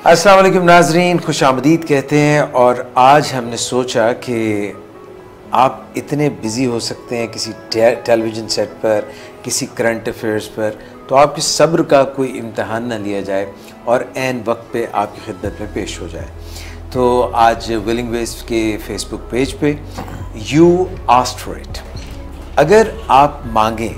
अस्सलाम वालेकुम नाजरीन, खुशामदीद कहते हैं। और आज हमने सोचा कि आप इतने बिज़ी हो सकते हैं किसी टेलीविज़न सेट पर, किसी करंट अफेयर्स पर, तो आपके सब्र का कोई इम्तहान ना लिया जाए और ऐन वक्त पे आपकी खिदमत में पेश हो जाए। तो आज विलिंग वेस्ट के फेसबुक पेज पे यू आस्क्ड फॉर इट। अगर आप मांगें,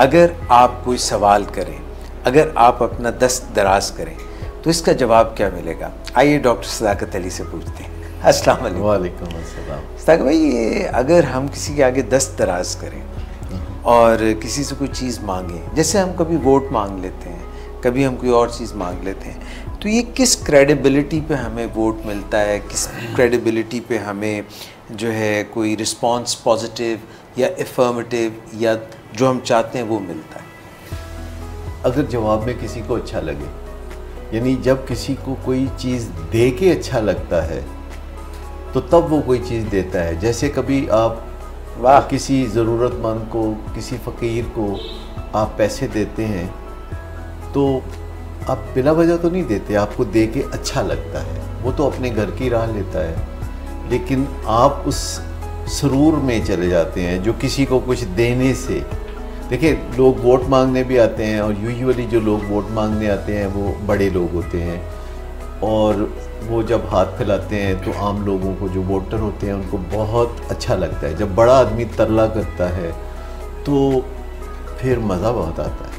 अगर आप कोई सवाल करें, अगर आप अपना दस्त दराज करें तो इसका जवाब क्या मिलेगा? आइए डॉक्टर सदाकत अली से पूछते हैं। अस्सलाम वालेकुम। वालेकुम अस्सलाम। सदाकत भाई, ये अगर हम किसी के आगे दस्त दराज करें और किसी से कोई चीज़ मांगें, जैसे हम कभी वोट मांग लेते हैं, कभी हम कोई और चीज़ मांग लेते हैं, तो ये किस क्रेडिबिलिटी पे हमें वोट मिलता है, किस क्रेडिबिलिटी पे हमें जो है कोई रिस्पॉन्स पॉजिटिव या अफर्मेटिव या जो हम चाहते हैं वो मिलता है? अगर जवाब में किसी को अच्छा लगे, यानी जब किसी को कोई चीज़ दे के अच्छा लगता है तो तब वो कोई चीज़ देता है। जैसे कभी आप किसी ज़रूरतमंद को, किसी फ़कीर को आप पैसे देते हैं तो आप बिला वजह तो नहीं देते, आपको दे के अच्छा लगता है, वो तो अपने घर की राह लेता है। लेकिन आप उस सुरूर में चले जाते हैं जो किसी को कुछ देने से। देखिए, लोग वोट मांगने भी आते हैं और यूजुअली जो लोग वोट मांगने आते हैं वो बड़े लोग होते हैं, और वो जब हाथ फैलाते हैं तो आम लोगों को, जो वोटर होते हैं, उनको बहुत अच्छा लगता है। जब बड़ा आदमी तरला करता है तो फिर मज़ा बहुत आता है।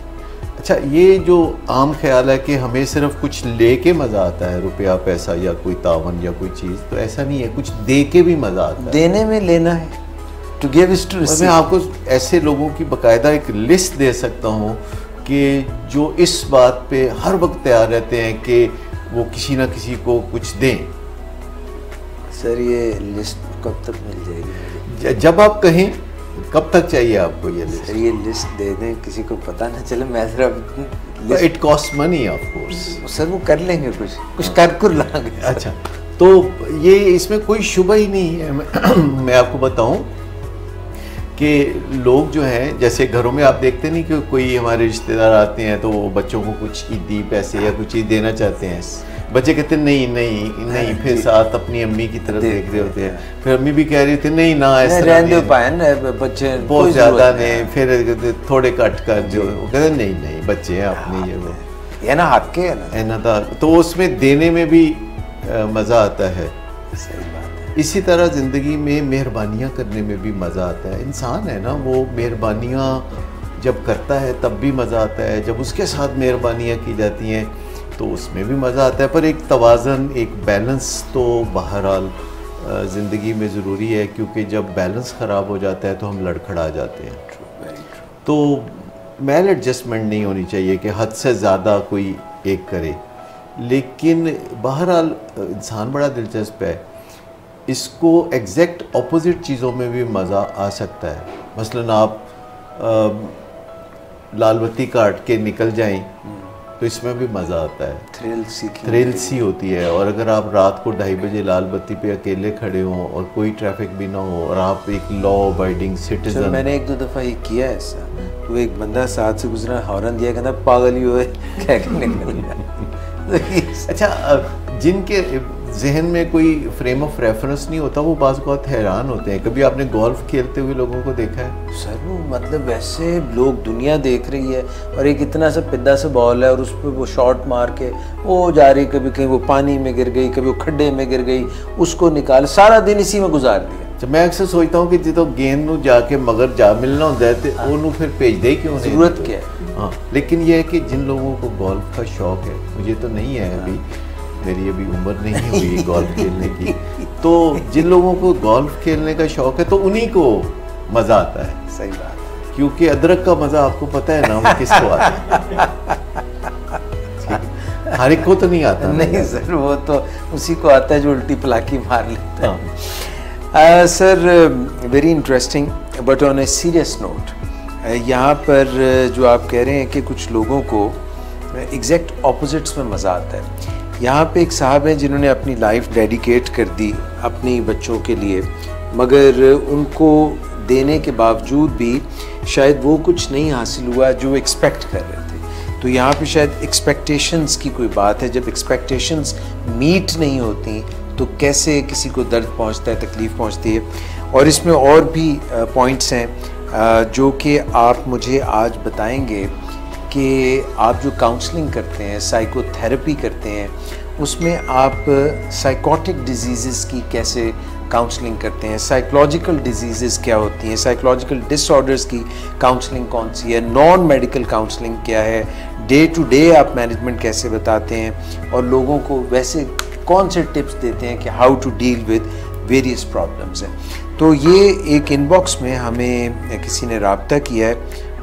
अच्छा, ये जो आम ख्याल है कि हमें सिर्फ कुछ ले के मज़ा आता है, रुपया पैसा या कोई तावन या कोई चीज़, तो ऐसा नहीं है, कुछ दे के भी मज़ा आता है। देने में लेना है, to give is to receive. मैं आपको ऐसे लोगों की बाकायदा एक लिस्ट दे सकता हूँ कि जो इस बात पे हर वक्त तैयार रहते हैं कि वो किसी ना किसी को कुछ दें। सर, ये लिस्ट कब तक मिल जाएगी? जब आप कहें। कब तक चाहिए आपको ये लिस्ट? सर, ये लिस्ट दे दें, किसी को पता ना चले। मैं जरा it cost money of course. Sir, वो कर लेंगे, कुछ कर लाएंगे। अच्छा, तो ये इसमें कोई शुबा ही नहीं है। मैं आपको बताऊं कि लोग जो हैं, जैसे घरों में आप देखते नहीं कि कोई हमारे रिश्तेदार आते हैं तो वो बच्चों को कुछ ईदी पैसे या कुछ चीज़ देना चाहते हैं, बच्चे कहते हैं नहीं नहीं नहीं, फिर साथ अपनी अम्मी की तरफ देख रहे होते हैं, फिर अम्मी भी कह रही थी नहीं ना, ऐसा रहने पाए ना बच्चे, बहुत ज़्यादा नहीं, फिर थोड़े कट कर जो कहते नहीं नहीं बच्चे हैं अपने, ये वो ये ना हक के है ना, तो उसमें देने में भी मज़ा आता है। सही बात है। इसी तरह ज़िंदगी में मेहरबानियाँ करने में भी मज़ा आता है। इंसान है ना, वो मेहरबानियाँ जब करता है तब भी मज़ा आता है, जब उसके साथ मेहरबानियाँ की जाती हैं तो उसमें भी मज़ा आता है। पर एक तवाज़न, एक बैलेंस तो बहरहाल ज़िंदगी में ज़रूरी है, क्योंकि जब बैलेंस ख़राब हो जाता है तो हम लड़खड़ा जाते हैं। तो मैल एडजस्टमेंट नहीं होनी चाहिए कि हद से ज़्यादा कोई एक करे, लेकिन बहरहाल इंसान बड़ा दिलचस्प है, इसको एग्जैक्ट ऑपोजिट चीज़ों में भी मज़ा आ सकता है। मसलन आप लाल बत्ती काट के निकल जाएं तो इसमें भी मज़ा आता है, थ्रिल सी होती है। और अगर आप रात को 2:30 बजे लाल बत्ती पे अकेले खड़े हों और कोई ट्रैफिक भी ना हो और आप एक लॉ अबाइडिंग सिटीजन। मैंने 1-2 दफ़ा ये किया है ऐसा, तो एक बंदा साथ से गुजरा, हॉर्न दिया, कहता पागल ही हुए क्या निकल गया। अच्छा, जिनके जहन में कोई फ्रेम ऑफ रेफरेंस नहीं होता वो बाज़ बहुत हैरान होते हैं। कभी आपने गोल्फ खेलते हुए लोगों को देखा है? सर, वो मतलब वैसे लोग, दुनिया देख रही है और एक इतना सा पिद्दा सा बॉल है और उस पर वो शॉट मार के वो जा रही, कभी कहीं वो पानी में गिर गई, कभी वो खड्डे में गिर गई, उसको निकाल, सारा दिन इसी में गुजार दिया। तो मैं अक्सर सोचता हूँ कि जो गेंद में जाके मगर जा मिलना होता है तो उन्होंने फिर भेज दे, क्यों ज़रूरत क्या है? हाँ, लेकिन ये है कि जिन लोगों को गोल्फ का शौक़ है, मुझे तो नहीं है अभी, मेरी अभी उम्र नहीं हुई गोल्फ खेलने की, तो जिन लोगों को गोल्फ खेलने का शौक़ है तो उन्हीं को मज़ा आता है। सही बात है, क्योंकि अदरक का मज़ा आपको पता है ना वो किसको आता है। हर एक को तो नहीं आता। नहीं सर, वो तो उसी को आता है जो उल्टी पलाकी मार लेता है। Sir, very interesting, but on a serious note, यहाँ पर जो आप कह रहे हैं कि कुछ लोगों को एग्जैक्ट ऑपोजिट्स में मज़ा आता है। यहाँ पे एक साहब हैं जिन्होंने अपनी लाइफ डेडिकेट कर दी अपनी बच्चों के लिए, मगर उनको देने के बावजूद भी शायद वो कुछ नहीं हासिल हुआ जो एक्सपेक्ट कर रहे थे। तो यहाँ पे शायद एक्सपेक्टेशंस की कोई बात है। जब एक्सपेक्टेशंस मीट नहीं होती तो कैसे किसी को दर्द पहुँचता है, तकलीफ़ पहुँचती है। और इसमें और भी पॉइंट्स हैं जो कि आप मुझे आज बताएंगे कि आप जो काउंसलिंग करते हैं, साइकोथेरेपी करते हैं, उसमें आप साइकोटिक डिजीज़ की कैसे काउंसलिंग करते हैं, साइकोलॉजिकल डिजीज़ क्या होती हैं, साइकोलॉजिकल डिसऑर्डर्स की काउंसलिंग कौन सी है, नॉन मेडिकल काउंसलिंग क्या है, डे टू डे आप मैनेजमेंट कैसे बताते हैं, और लोगों को वैसे कौन से टिप्स देते हैं कि how to deal with various problems हैं। तो ये एक इनबॉक्स में हमें किसी ने राब्ता किया है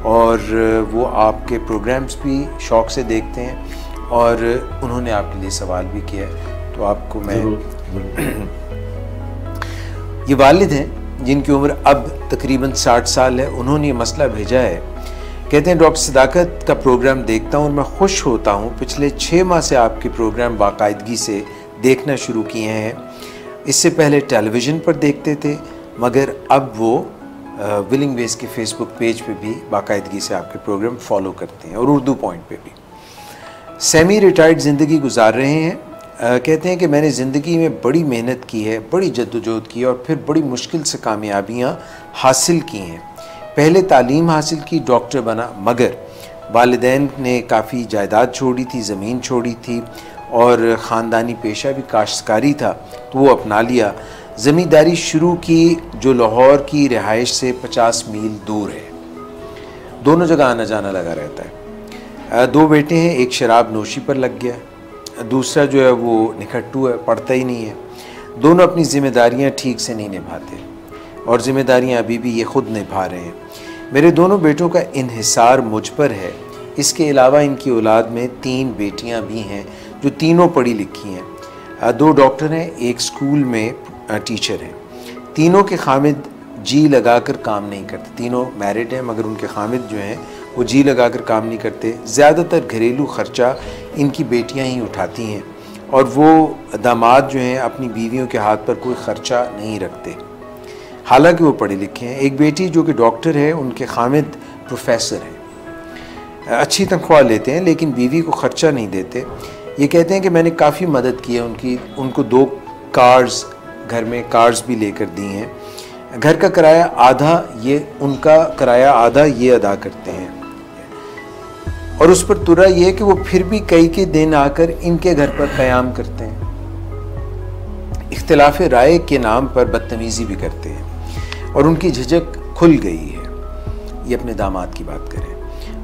और वो आपके प्रोग्राम्स भी शौक़ से देखते हैं और उन्होंने आपके लिए सवाल भी किया है। तो आपको मैं ये वालिद हैं जिनकी उम्र अब तकरीबन 60 साल है, उन्होंने ये मसला भेजा है। कहते हैं डॉक्टर सदाकत का प्रोग्राम देखता हूँ और मैं खुश होता हूँ। पिछले 6 माह से आपके प्रोग्राम बाकायदगी से देखना शुरू किए हैं। इससे पहले टेलीविज़न पर देखते थे, मगर अब वो विलिंग वेज के फेसबुक पेज पे भी बाकायदगी से आपके प्रोग्राम फॉलो करते हैं और उर्दू पॉइंट पे भी। सेमी रिटायर्ड ज़िंदगी गुजार रहे हैं। कहते हैं कि मैंने ज़िंदगी में बड़ी मेहनत की है, बड़ी जद्दोजहद की है और फिर बड़ी मुश्किल से कामयाबियाँ हासिल की हैं। पहले तालीम हासिल की, डॉक्टर बना, मगर वालिदैन ने काफ़ी जायदाद छोड़ी थी, ज़मीन छोड़ी थी और ख़ानदानी पेशा भी काश्तकारी था, तो वो अपना लिया। ज़मींदारी शुरू की जो लाहौर की रिहाइश से 50 मील दूर है। दोनों जगह आना जाना लगा रहता है। 2 बेटे हैं, एक शराब नोशी पर लग गया, दूसरा जो है वो निखट्टू है, पढ़ता ही नहीं है। दोनों अपनी ज़िम्मेदारियां ठीक से नहीं निभाते और ज़िम्मेदारियां अभी भी ये खुद निभा रहे हैं। मेरे दोनों बेटों का इन्हिसार मुझ पर है। इसके अलावा इनकी औलाद में 3 बेटियां भी हैं जो तीनों पढ़ी लिखी हैं। 2 डॉक्टर हैं, एक स्कूल में टीचर हैं। तीनों के खामिद जी लगाकर काम नहीं करते। तीनों मैरिड हैं मगर उनके खामिद जो हैं वो जी लगाकर काम नहीं करते। ज़्यादातर घरेलू ख़र्चा इनकी बेटियां ही उठाती हैं और वो दामाद जो हैं अपनी बीवियों के हाथ पर कोई ख़र्चा नहीं रखते, हालांकि वो पढ़े लिखे हैं। एक बेटी जो कि डॉक्टर है, उनके खामिद प्रोफेसर हैं, अच्छी तनख्वाह लेते हैं लेकिन बीवी को ख़र्चा नहीं देते। ये कहते हैं कि मैंने काफ़ी मदद की है उनको 2 कार्स, घर में कार्स भी लेकर दी हैं। घर का किराया आधा ये उनका किराया आधा ये अदा करते हैं और उस पर तुरा ये कि वो फिर भी कई के दिन आकर इनके घर पर क़याम करते हैं। इख्तिलाफ राय के नाम पर बदतमीज़ी भी करते हैं और उनकी झिझक खुल गई है। ये अपने दामाद की बात करें,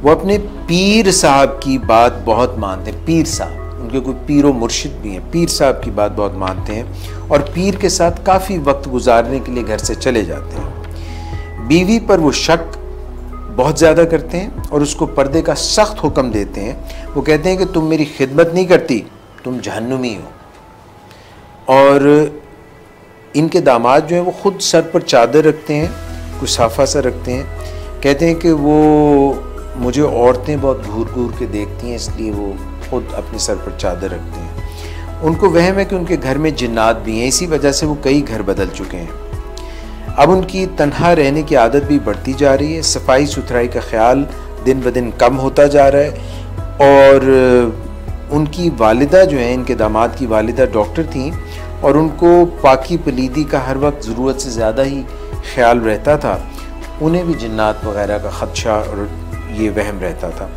वो अपने पीर साहब की बात बहुत मानते हैं। पीर साहब, उनके कोई पीर व मुर्शिद भी हैं, पीर साहब की बात बहुत मानते हैं और पीर के साथ काफ़ी वक्त गुजारने के लिए घर से चले जाते हैं। बीवी पर वो शक बहुत ज़्यादा करते हैं और उसको पर्दे का सख्त हुक्म देते हैं। वो कहते हैं कि तुम मेरी खिदमत नहीं करती, तुम जहन्नुमी हो। और इनके दामाद जो हैं वो ख़ुद सर पर चादर रखते हैं, कुछ साफ़ा सा रखते हैं। कहते हैं कि वो मुझे औरतें बहुत घूर घूर के देखती हैं, इसलिए वो खुद अपने सर पर चादर रखते हैं। उनको वहम है कि उनके घर में जिन्नात भी हैं, इसी वजह से वो कई घर बदल चुके हैं। अब उनकी तन्हा रहने की आदत भी बढ़ती जा रही है। सफाई सुथराई का ख्याल दिन ब दिन कम होता जा रहा है और उनकी वालिदा जो है, इनके दामाद की वालिदा डॉक्टर थीं और उनको पाकी पलीदी का हर वक्त ज़रूरत से ज़्यादा ही ख्याल रहता था। उन्हें भी जिन्नात वगैरह का ख़दशा और ये वहम रहता था।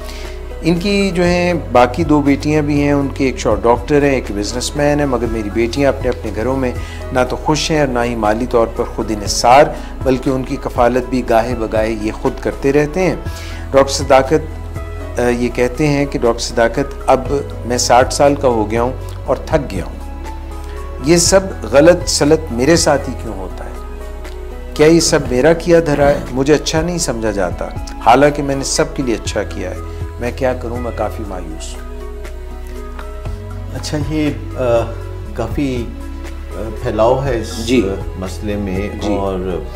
इनकी जो हैं बाकी 2 बेटियां भी हैं, उनके एक शॉर्ट डॉक्टर हैं, एक बिजनेसमैन है, मगर मेरी बेटियां अपने अपने घरों में ना तो खुश हैं और ना ही माली तौर पर खुद इन्हिसार, बल्कि उनकी कफ़ालत भी गाहे बगाहे ये खुद करते रहते हैं। डॉक्टर सदाकत ये कहते हैं कि डॉक्टर सदाकत अब मैं 60 साल का हो गया हूँ और थक गया हूँ। ये सब गलत सलत मेरे साथ ही क्यों होता है? क्या ये सब मेरा किया धरा है? मुझे अच्छा नहीं समझा जाता, हालांकि मैंने सबके लिए अच्छा किया है। मैं क्या करूं? मैं काफ़ी मायूस हूँ। अच्छा, ये काफ़ी फैलाव है इस मसले में और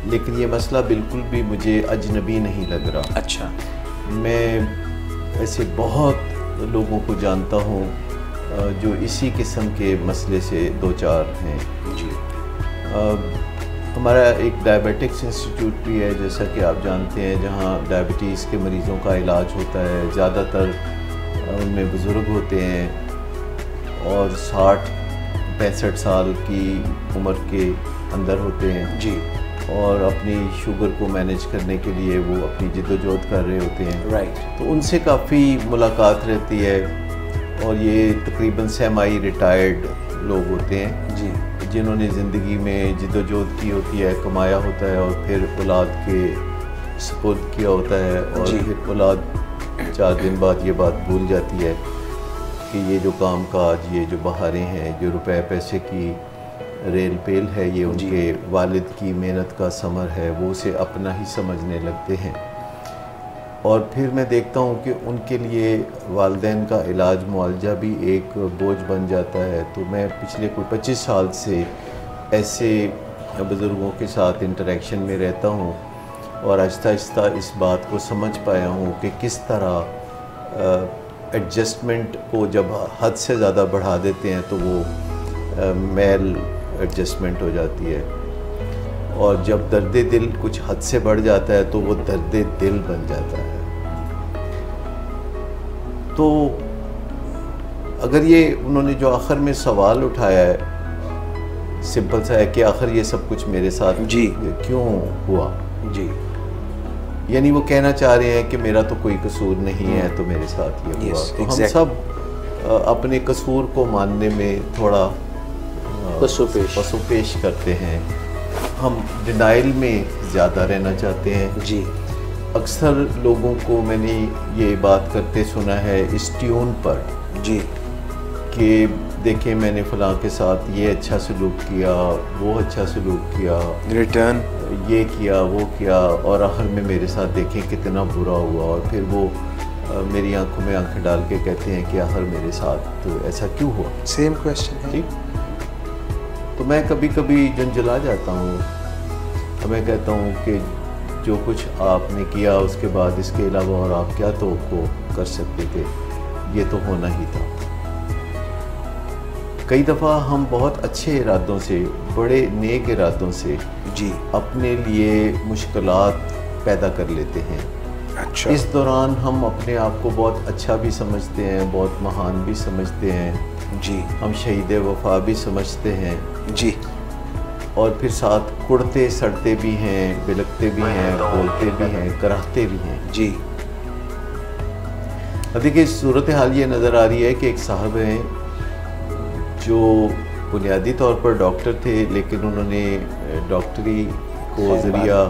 लेकिन ये मसला बिल्कुल भी मुझे अजनबी नहीं लग रहा। अच्छा, मैं ऐसे बहुत लोगों को जानता हूँ जो इसी किस्म के मसले से 2-4 हैं। जी। हमारा एक डायबिटिक्स इंस्टीट्यूट भी है, जैसा कि आप जानते हैं, जहाँ डायबिटीज़ के मरीज़ों का इलाज होता है। ज़्यादातर उनमें बुज़ुर्ग होते हैं और 60-65 साल की उम्र के अंदर होते हैं जी, और अपनी शुगर को मैनेज करने के लिए वो अपनी जिद्दोजहद कर रहे होते हैं। राइट। तो उनसे काफ़ी मुलाकात रहती है और ये तकरीबन सेमी रिटायर्ड लोग होते हैं जी, जिन्होंने ज़िंदगी में जिद्दोजहद की होती है, कमाया होता है और फिर औलाद के सुपुर्द किया होता है और जी। फिर औलाद 4 दिन बाद ये बात भूल जाती है कि ये जो काम काज, ये जो बहारें हैं, जो रुपए पैसे की रेल पेल है, ये उनके वालिद की मेहनत का समर है, वो उसे अपना ही समझने लगते हैं। और फिर मैं देखता हूँ कि उनके लिए वालिदैन का इलाज मुआवजा भी एक बोझ बन जाता है। तो मैं पिछले कोई 25 साल से ऐसे बुज़ुर्गों के साथ इंटरेक्शन में रहता हूँ और आहिस्ता आहिस्ता इस बात को समझ पाया हूँ कि किस तरह एडजस्टमेंट को जब हद से ज़्यादा बढ़ा देते हैं तो वो मेल एडजस्टमेंट हो जाती है, और जब दर्द दिल कुछ हद से बढ़ जाता है तो वो दर्द दिल बन जाता है। तो अगर ये उन्होंने जो आखिर में सवाल उठाया है, सिंपल सा है कि आखिर ये सब कुछ मेरे साथ जी क्यों हुआ, जी, यानी वो कहना चाह रहे हैं कि मेरा तो कोई कसूर नहीं है तो मेरे साथ ये हुआ। तो हम सब अपने कसूर को मानने में थोड़ा पसोपेश करते हैं। हम डिनाइल में ज़्यादा रहना चाहते हैं। जी, अक्सर लोगों को मैंने ये बात करते सुना है इस ट्यून पर जी, कि देखिए मैंने फ़लाँ के साथ ये अच्छा सलूक किया, वो अच्छा सलूक किया, रिटर्न ये किया, वो किया, और आखिर में मेरे साथ देखें कितना बुरा हुआ। और फिर वो मेरी आंखों में आंखें डाल के कहते हैं कि आखिर मेरे साथ तो ऐसा क्यों हुआ। सेम क्वेश्चन है। ठीक, तो मैं कभी कभी झंझला जाता हूँ। मैं कहता हूँ कि जो कुछ आपने किया उसके बाद इसके अलावा और आप क्या तो कर सकते थे, ये तो होना ही था। कई दफ़ा हम बहुत अच्छे इरादों से, बड़े नेक इरादों से जी अपने लिए मुश्किलात पैदा कर लेते हैं। अच्छा, इस दौरान हम अपने आप को बहुत अच्छा भी समझते हैं, बहुत महान भी समझते हैं जी, हम शहीद वफा भी समझते हैं जी, और फिर साथ कुड़ते सड़ते भी हैं, बिलकते भी हैं, बोलते भी हैं, कराहते भी हैं। जी, अब देखिए सूरत हाल ये नज़र आ रही है कि एक साहब हैं जो बुनियादी तौर पर डॉक्टर थे, लेकिन उन्होंने डॉक्टरी को ज़रिया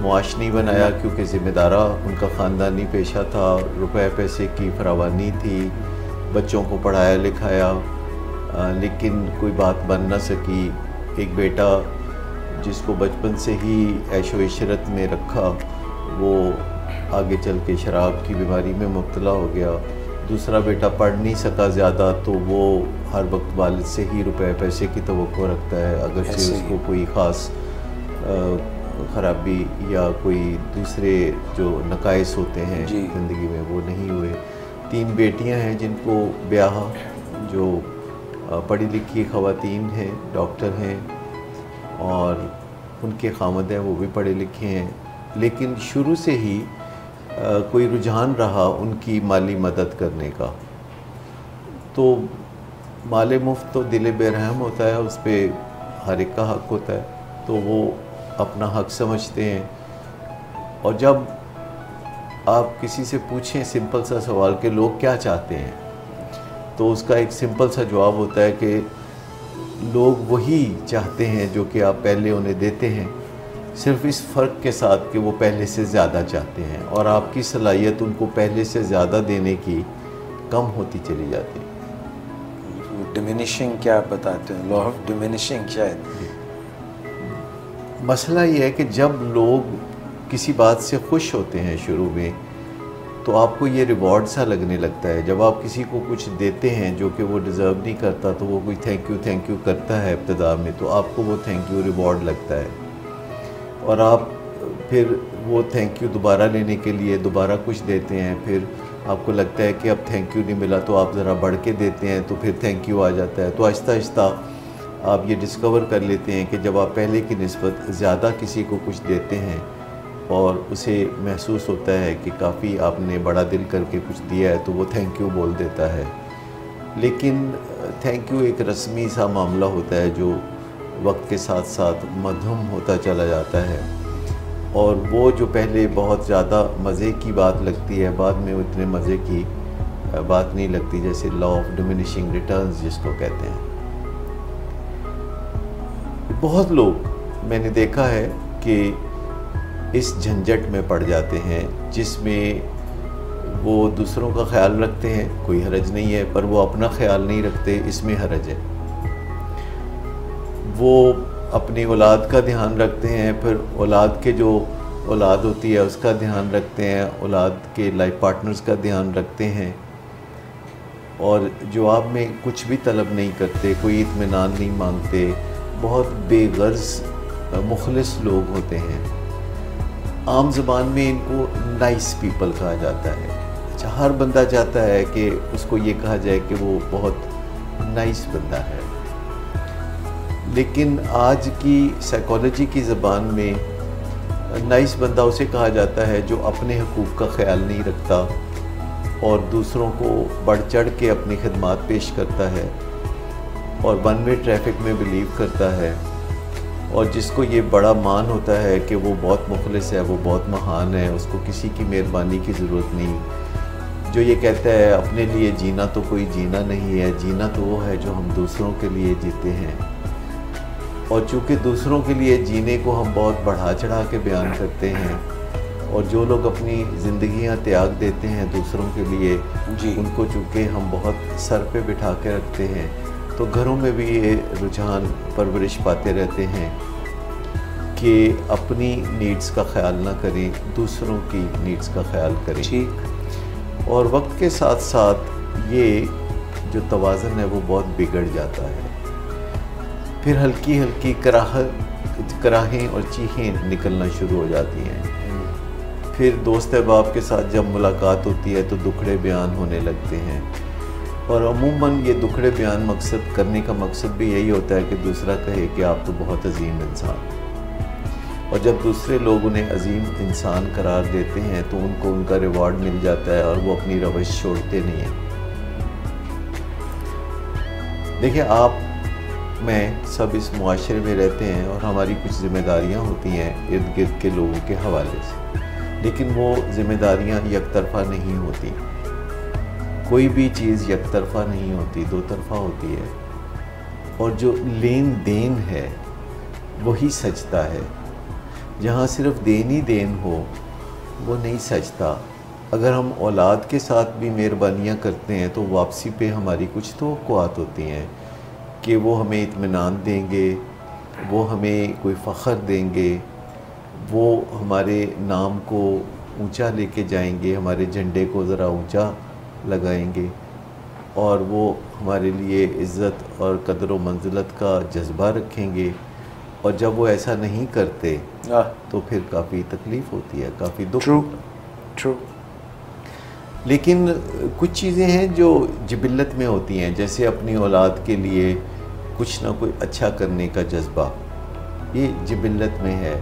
मुआश नहीं बनाया क्योंकि ज़िम्मेदारा उनका ख़ानदानी पेशा था, रुपए पैसे की फरावानी थी, बच्चों को पढ़ाया लिखाया, लेकिन कोई बात बन ना सकी। एक बेटा जिसको बचपन से ही ऐशो इशरत में रखा, वो आगे चल के शराब की बीमारी में मुब्तला हो गया। दूसरा बेटा पढ़ नहीं सका ज़्यादा, तो वो हर वक्त वालिद से ही रुपए पैसे की तवक्को रखता है, अगर से उसको कोई ख़ास ख़राबी या कोई दूसरे जो नकाइस होते हैं ज़िंदगी में वो नहीं हुए। 3 बेटियां हैं जिनको ब्याह, जो पढ़ी लिखी ख़वातीन हैं, डॉक्टर हैं, और उनके ख़ामद हैं वो भी पढ़े लिखे हैं, लेकिन शुरू से ही कोई रुझान रहा उनकी माली मदद करने का। तो माले मुफ्त तो दिल बेरहम होता है, उस पर हर एक का हक़ होता है, तो वो अपना हक़ समझते हैं। और जब आप किसी से पूछें सिंपल सा सवाल कि लोग क्या चाहते हैं, तो उसका एक सिंपल सा जवाब होता है कि लोग वही चाहते हैं जो कि आप पहले उन्हें देते हैं, सिर्फ इस फ़र्क के साथ कि वो पहले से ज़्यादा चाहते हैं और आपकी सलाहियत उनको पहले से ज़्यादा देने की कम होती चली जाती है। डिमिनिशिंग क्या आप बताते हैं, लॉ ऑफ डिमिनिशिंग शायद। मसला ये है कि जब लोग किसी बात से खुश होते हैं शुरू में, तो आपको ये रिवॉर्ड सा लगने लगता है। जब आप किसी को कुछ देते हैं जो कि वो डिज़र्व नहीं करता, तो वो कोई थैंक यू करता है इब्तिदा में, तो आपको वो थैंक यू रिवॉर्ड लगता है, और आप फिर वो थैंक यू दोबारा लेने के लिए दोबारा कुछ देते हैं। फिर आपको लगता है कि अब थैंक यू नहीं मिला, तो आप ज़रा बढ़ के देते हैं, तो फिर थैंक यू आ जाता है। तो आहिस्ता आहिस्ता आप ये डिस्कवर कर लेते हैं कि जब आप पहले की निस्बत ज़्यादा किसी को कुछ देते हैं और उसे महसूस होता है कि काफ़ी आपने बड़ा दिल करके कुछ दिया है, तो वो थैंक यू बोल देता है। लेकिन थैंक यू एक रस्मी सा मामला होता है जो वक्त के साथ साथ मध्यम होता चला जाता है, और वो जो पहले बहुत ज़्यादा मज़े की बात लगती है, बाद में उतने मज़े की बात नहीं लगती, जैसे लॉ ऑफ डिमिनिशिंग रिटर्न्स जिसको कहते हैं। बहुत लोग मैंने देखा है कि इस झंझट में पड़ जाते हैं जिसमें वो दूसरों का ख्याल रखते हैं, कोई हरज नहीं है, पर वो अपना ख्याल नहीं रखते, इसमें हरज है। वो अपनी औलाद का ध्यान रखते हैं, फिर औलाद के जो औलाद होती है उसका ध्यान रखते हैं, औलाद के लाइफ पार्टनर्स का ध्यान रखते हैं, और जवाब में कुछ भी तलब नहीं करते, कोई इत्मीनान नहीं मांगते, बहुत बेगर्ज मुखलिस लोग होते हैं। आम ज़बान में इनको नाइस पीपल कहा जाता है। अच्छा, हर बंदा चाहता है कि उसको ये कहा जाए कि वो बहुत नाइस बंदा है, लेकिन आज की साइकोलॉजी की ज़बान में नाइस बंदा उसे कहा जाता है जो अपने हकूक़ का ख्याल नहीं रखता और दूसरों को बढ़ चढ़ के अपनी खिदमत पेश करता है और वन वे ट्रैफिक में बिलीव करता है, और जिसको ये बड़ा मान होता है कि वो बहुत मुखलिस है, वो बहुत महान है, उसको किसी की मेहरबानी की ज़रूरत नहीं, जो ये कहता है अपने लिए जीना तो कोई जीना नहीं है, जीना तो वो है जो हम दूसरों के लिए जीते हैं। और चूँकि दूसरों के लिए जीने को हम बहुत बढ़ा चढ़ा के बयान करते हैं, और जो लोग अपनी ज़िंदगियां त्याग देते हैं दूसरों के लिए जी, उनको चूँकि हम बहुत सर पे बिठा के रखते हैं, तो घरों में भी ये रुझान परवरिश पाते रहते हैं कि अपनी नीड्स का ख्याल ना करें, दूसरों की नीड्स का ख्याल करें। ठीक। और वक्त के साथ साथ ये जो तवाज़ुन है वो बहुत बिगड़ जाता है, फिर हल्की हल्की कराहें और चीखें निकलना शुरू हो जाती हैं। फिर दोस्त अहबाब के साथ जब मुलाकात होती है तो दुखड़े बयान होने लगते हैं, और अमूमन ये दुखड़े बयान मकसद करने का मकसद भी यही होता है कि दूसरा कहे कि आप तो बहुत अजीम इंसान, और जब दूसरे लोग उन्हें अजीम इंसान करार देते हैं तो उनको उनका रिवॉर्ड मिल जाता है और वो अपनी रवश छोड़ते नहीं हैं। देखिए, आप मैं सब इस मुआशरे में रहते हैं और हमारी कुछ ज़िम्मेदारियां होती हैं इर्द गिर्द के लोगों के हवाले से, लेकिन वो ज़िम्मेदारियां यकतरफ़ा नहीं होती। कोई भी चीज़ यकतरफ़ा नहीं होती, दो तरफ़ा होती है, और जो लेन देन है वही सजता है। जहाँ सिर्फ देन ही देन हो वो नहीं सजता। अगर हम औलाद के साथ भी मेहरबानियाँ करते हैं तो वापसी पे हमारी कुछ तवक्कुआत होती हैं कि वो हमें इत्मीनान देंगे, वो हमें कोई फ़ख्र देंगे, वो हमारे नाम को ऊंचा लेके जाएंगे, हमारे झंडे को ज़रा ऊंचा लगाएंगे, और वो हमारे लिए इज़्ज़त और कदर व मंजिलत का जज्बा रखेंगे। और जब वो ऐसा नहीं करते तो फिर काफ़ी तकलीफ़ होती है, काफ़ी दुख। ट्रू। लेकिन कुछ चीज़ें हैं जो जिबिल्लत में होती हैं, जैसे अपनी औलाद के लिए कुछ ना कुछ अच्छा करने का जज्बा, ये जिबिल्लत में है।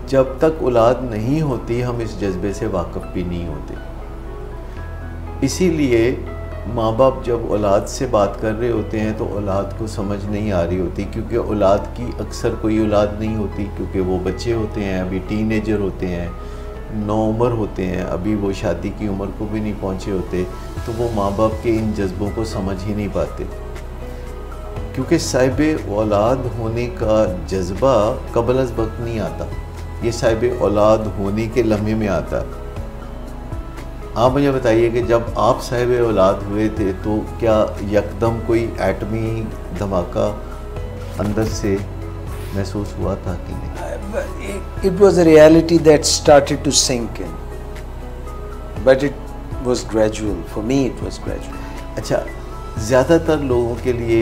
जब तक औलाद नहीं होती हम इस जज्बे से वाकिफ़ भी नहीं होते। इसीलिए माँ बाप जब औलाद से बात कर रहे होते हैं तो औलाद को समझ नहीं आ रही होती, क्योंकि औलाद की अक्सर कोई औलाद नहीं होती, क्योंकि वो बच्चे होते हैं, अभी टीनेजर होते हैं, नौउम्र होते हैं, अभी वो शादी की उम्र को भी नहीं पहुँचे होते, तो वो माँ बाप के इन जज्बों को समझ ही नहीं पाते, क्योंकि साहिब औलाद होने का जज्बा क़ब्ल अज़ वक्त नहीं आता, ये साहिब औलाद होने के लम्हे में आता। आप मुझे बताइए कि जब आप साहिब औलाद हुए थे तो क्या यकदम कोई एटमी धमाका अंदर से महसूस हुआ था कि नहीं? It was a reality that started to sink in, but it was gradual. For me, it was gradual. अच्छा, ज़्यादातर लोगों के लिए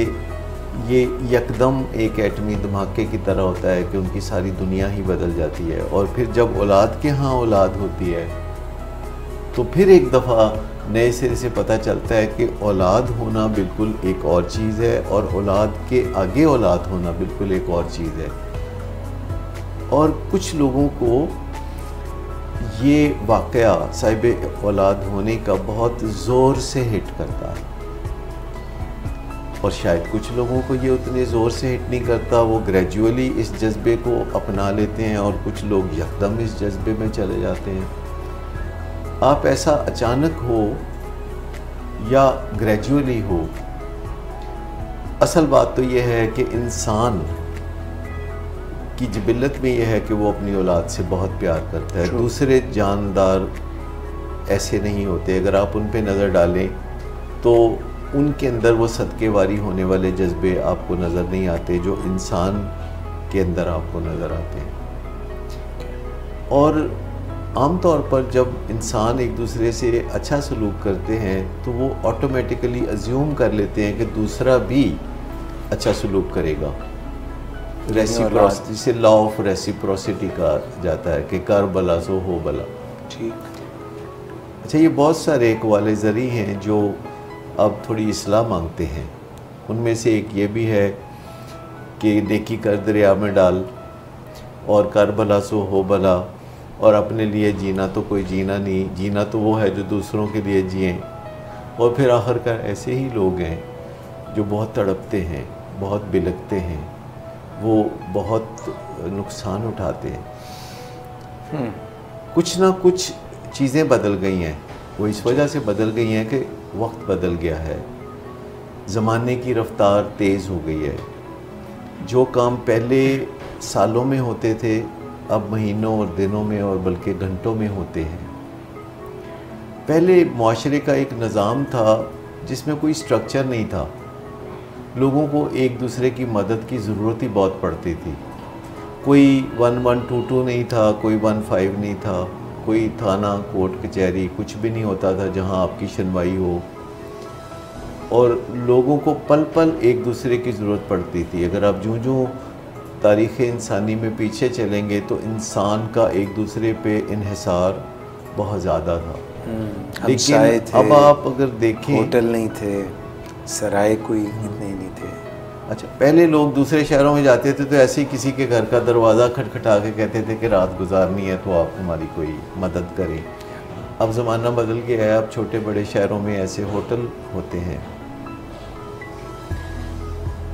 ये यकदम एक एटमी धमाके की तरह होता है कि उनकी सारी दुनिया ही बदल जाती है, और फिर जब औलाद के यहाँ औलाद होती है तो फिर एक दफ़ा नए सिरे से पता चलता है कि औलाद होना बिल्कुल एक और चीज़ है और औलाद के आगे औलाद होना बिल्कुल एक और चीज़ है। और कुछ लोगों को ये वाक़या साहिब औलाद होने का बहुत ज़ोर से हिट करता है, और शायद कुछ लोगों को ये उतने ज़ोर से हिट नहीं करता, वो ग्रेजुअली इस जज्बे को अपना लेते हैं, और कुछ लोग यकदम इस जज्बे में चले जाते हैं। आप ऐसा अचानक हो या ग्रेजुअली हो, असल बात तो ये है कि इंसान की जिबिल्लत में यह है कि वो अपनी औलाद से बहुत प्यार करता है। दूसरे जानदार ऐसे नहीं होते। अगर आप उन पे नज़र डालें तो उनके अंदर वो सदक़ेवारी होने वाले जज्बे आपको नज़र नहीं आते जो इंसान के अंदर आपको नज़र आते हैं। और आम तौर पर जब इंसान एक दूसरे से अच्छा सलूक करते हैं तो वो ऑटोमेटिकली अज्यूम कर लेते हैं कि दूसरा भी अच्छा सलूक करेगा। रेसिप्रोसिटी से लॉ ऑफ रेसिप्रोसिटी कहा जाता है कि कर भला सो हो भला। ठीक। अच्छा, ये बहुत सारे कवाले ज़री हैं जो अब थोड़ी इस्लाह मांगते हैं। उनमें से एक ये भी है कि नेकी कर दरिया में डाल, और कर भला सो हो भला, और अपने लिए जीना तो कोई जीना नहीं, जीना तो वो है जो दूसरों के लिए जिएं। और फिर आखिरकार ऐसे ही लोग हैं जो बहुत तड़पते हैं, बहुत बिलखते हैं, वो बहुत नुकसान उठाते हैं। कुछ ना कुछ चीज़ें बदल गई हैं। वो इस वजह से बदल गई हैं कि वक्त बदल गया है, ज़माने की रफ्तार तेज़ हो गई है। जो काम पहले सालों में होते थे अब महीनों और दिनों में और बल्कि घंटों में होते हैं। पहले मुआशरे का एक निज़ाम था जिसमें कोई स्ट्रक्चर नहीं था। लोगों को एक दूसरे की मदद की ज़रूरत ही बहुत पड़ती थी। कोई 1122 नहीं था, कोई 15 नहीं था, कोई थाना कोर्ट कचहरी कुछ भी नहीं होता था जहां आपकी सुनवाई हो। और लोगों को पल पल एक दूसरे की ज़रूरत पड़ती थी। अगर आप जूं तारीख़ इंसानी में पीछे चलेंगे तो इंसान का एक दूसरे पे इन्हिसार बहुत ज़्यादा था। लेकिन अब आप अगर देखें, होटल नहीं थे, सराय कोई इतने ही नहीं थे। अच्छा, पहले लोग दूसरे शहरों में जाते थे तो ऐसे ही किसी के घर का दरवाज़ा खटखटा के कहते थे कि रात गुजारनी है तो आप हमारी कोई मदद करें। अब ज़माना बदल गया है, अब छोटे बड़े शहरों में ऐसे होटल होते हैं।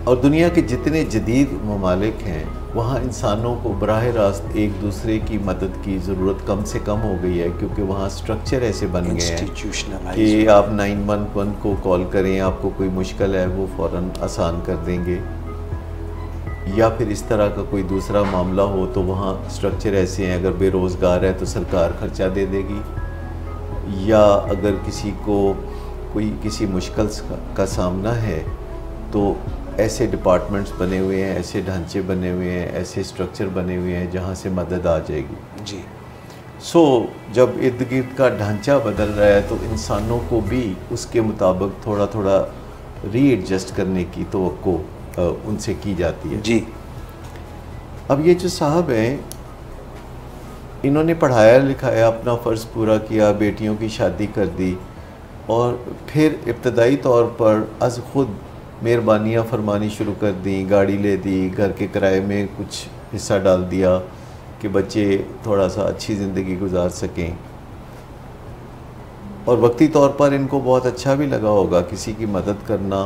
और दुनिया के जितने जदीद ममालिक हैं वहाँ इंसानों को बराह रास्त एक दूसरे की मदद की ज़रूरत कम से कम हो गई है, क्योंकि वहाँ स्ट्रक्चर ऐसे बन गए हैं कि आप 911 को कॉल करें, आपको कोई मुश्किल है वो फ़ौरन आसान कर देंगे। या फिर इस तरह का कोई दूसरा मामला हो तो वहाँ स्ट्रक्चर ऐसे हैं, अगर बेरोज़गार है तो सरकार खर्चा दे देगी, या अगर किसी को कोई किसी मुश्किल का सामना है तो ऐसे डिपार्टमेंट्स बने हुए हैं, ऐसे ढांचे बने हुए हैं, ऐसे स्ट्रक्चर बने हुए हैं जहाँ से मदद आ जाएगी। जी। जब इर्द गिर्द का ढांचा बदल रहा है तो इंसानों को भी उसके मुताबिक थोड़ा थोड़ा रीएडजस्ट करने की तवक्को उनसे की जाती है। जी। अब ये जो साहब हैं, इन्होंने पढ़ाया लिखाया, अपना फ़र्ज़ पूरा किया, बेटियों की शादी कर दी, और फिर इब्तदाई तौर पर अज़ ख़ुद मेहरबानियाँ फरमानी शुरू कर दी, गाड़ी ले दी, घर के किराए में कुछ हिस्सा डाल दिया कि बच्चे थोड़ा सा अच्छी ज़िंदगी गुजार सकें। और वक्ती तौर पर इनको बहुत अच्छा भी लगा होगा। किसी की मदद करना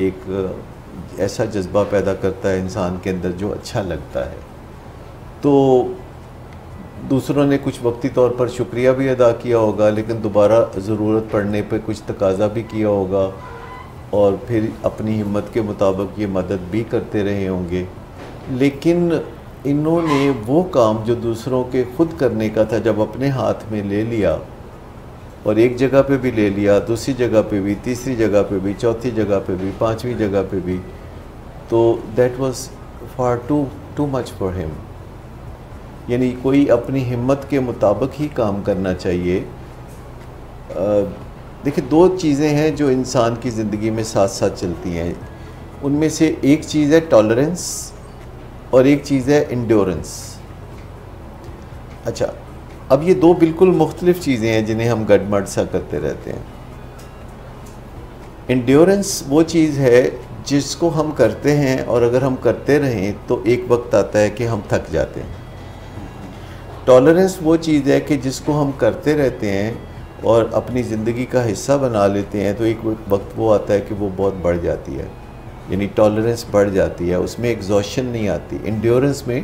एक ऐसा जज्बा पैदा करता है इंसान के अंदर जो अच्छा लगता है। तो दूसरों ने कुछ वक्ती तौर पर शुक्रिया भी अदा किया होगा, लेकिन दोबारा ज़रूरत पड़ने पर कुछ तकाज़ा भी किया होगा, और फिर अपनी हिम्मत के मुताबिक ये मदद भी करते रहे होंगे। लेकिन इन्होंने वो काम जो दूसरों के ख़ुद करने का था जब अपने हाथ में ले लिया, और एक जगह पे भी ले लिया, दूसरी जगह पे भी, तीसरी जगह पे भी, चौथी जगह पे भी, पांचवी जगह पे भी, तो that was far too much for him. यानी कोई अपनी हिम्मत के मुताबिक ही काम करना चाहिए। देखिए, दो चीज़ें हैं जो इंसान की ज़िंदगी में साथ साथ चलती हैं। उनमें से एक चीज़ है टॉलरेंस और एक चीज़ है इंड्योरेंस। अच्छा, अब ये दो बिल्कुल मुख्तलिफ चीज़ें हैं जिन्हें हम गड़मड़ सा करते रहते हैं। इंड्योरेंस वो चीज़ है जिसको हम करते हैं और अगर हम करते रहें तो एक वक्त आता है कि हम थक जाते हैं। टॉलरेंस वो चीज़ है कि जिसको हम करते रहते हैं और अपनी ज़िंदगी का हिस्सा बना लेते हैं तो एक वक्त वो आता है कि वो बहुत बढ़ जाती है, यानी टॉलरेंस बढ़ जाती है, उसमें एग्जॉशन नहीं आती। इंड्योरेंस में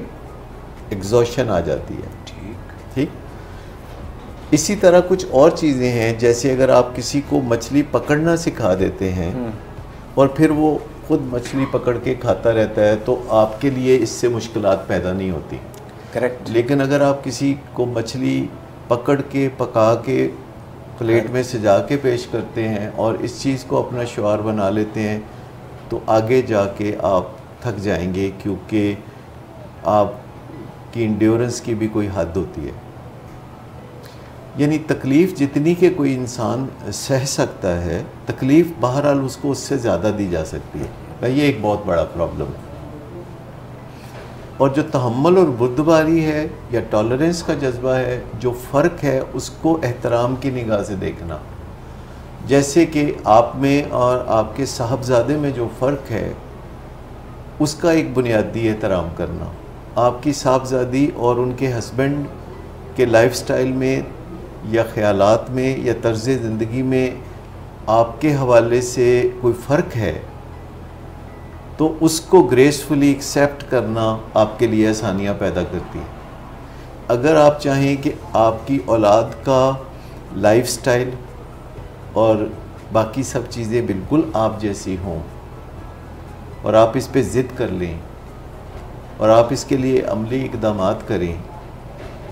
एग्जॉशन आ जाती है। ठीक। इसी तरह कुछ और चीज़ें हैं, जैसे अगर आप किसी को मछली पकड़ना सिखा देते हैं और फिर वो खुद मछली पकड़ के खाता रहता है तो आपके लिए इससे मुश्किलात पैदा नहीं होती। करेक्ट। लेकिन अगर आप किसी को मछली पकड़ के पका के प्लेट में सजा के पेश करते हैं और इस चीज़ को अपना शुआर बना लेते हैं तो आगे जाके आप थक जाएंगे, क्योंकि आपकी इंड्योरेंस की भी कोई हद होती है। यानी तकलीफ़ जितनी के कोई इंसान सह सकता है, तकलीफ़ बहरहाल उसको उससे ज़्यादा दी जा सकती है। ये एक बहुत बड़ा प्रॉब्लम है। और जो तहम्मुल और बुर्दबारी है या टॉलरेंस का जज्बा है, जो फ़र्क है उसको एहतराम की निगाह से देखना। जैसे कि आप में और आपके साहबजादे में जो फ़र्क है उसका एक बुनियादी एहतराम करना। आपकी साहबजादी और उनके हस्बैंड के लाइफस्टाइल में या ख़यालात में या तर्ज़ ज़िंदगी में आपके हवाले से कोई फ़र्क है तो उसको ग्रेसफुली एक्सेप्ट करना आपके लिए आसानियाँ पैदा करती है। अगर आप चाहें कि आपकी औलाद का लाइफस्टाइल और बाकी सब चीज़ें बिल्कुल आप जैसी हों और आप इस पे ज़िद कर लें और आप इसके लिए अमली इक़दामात करें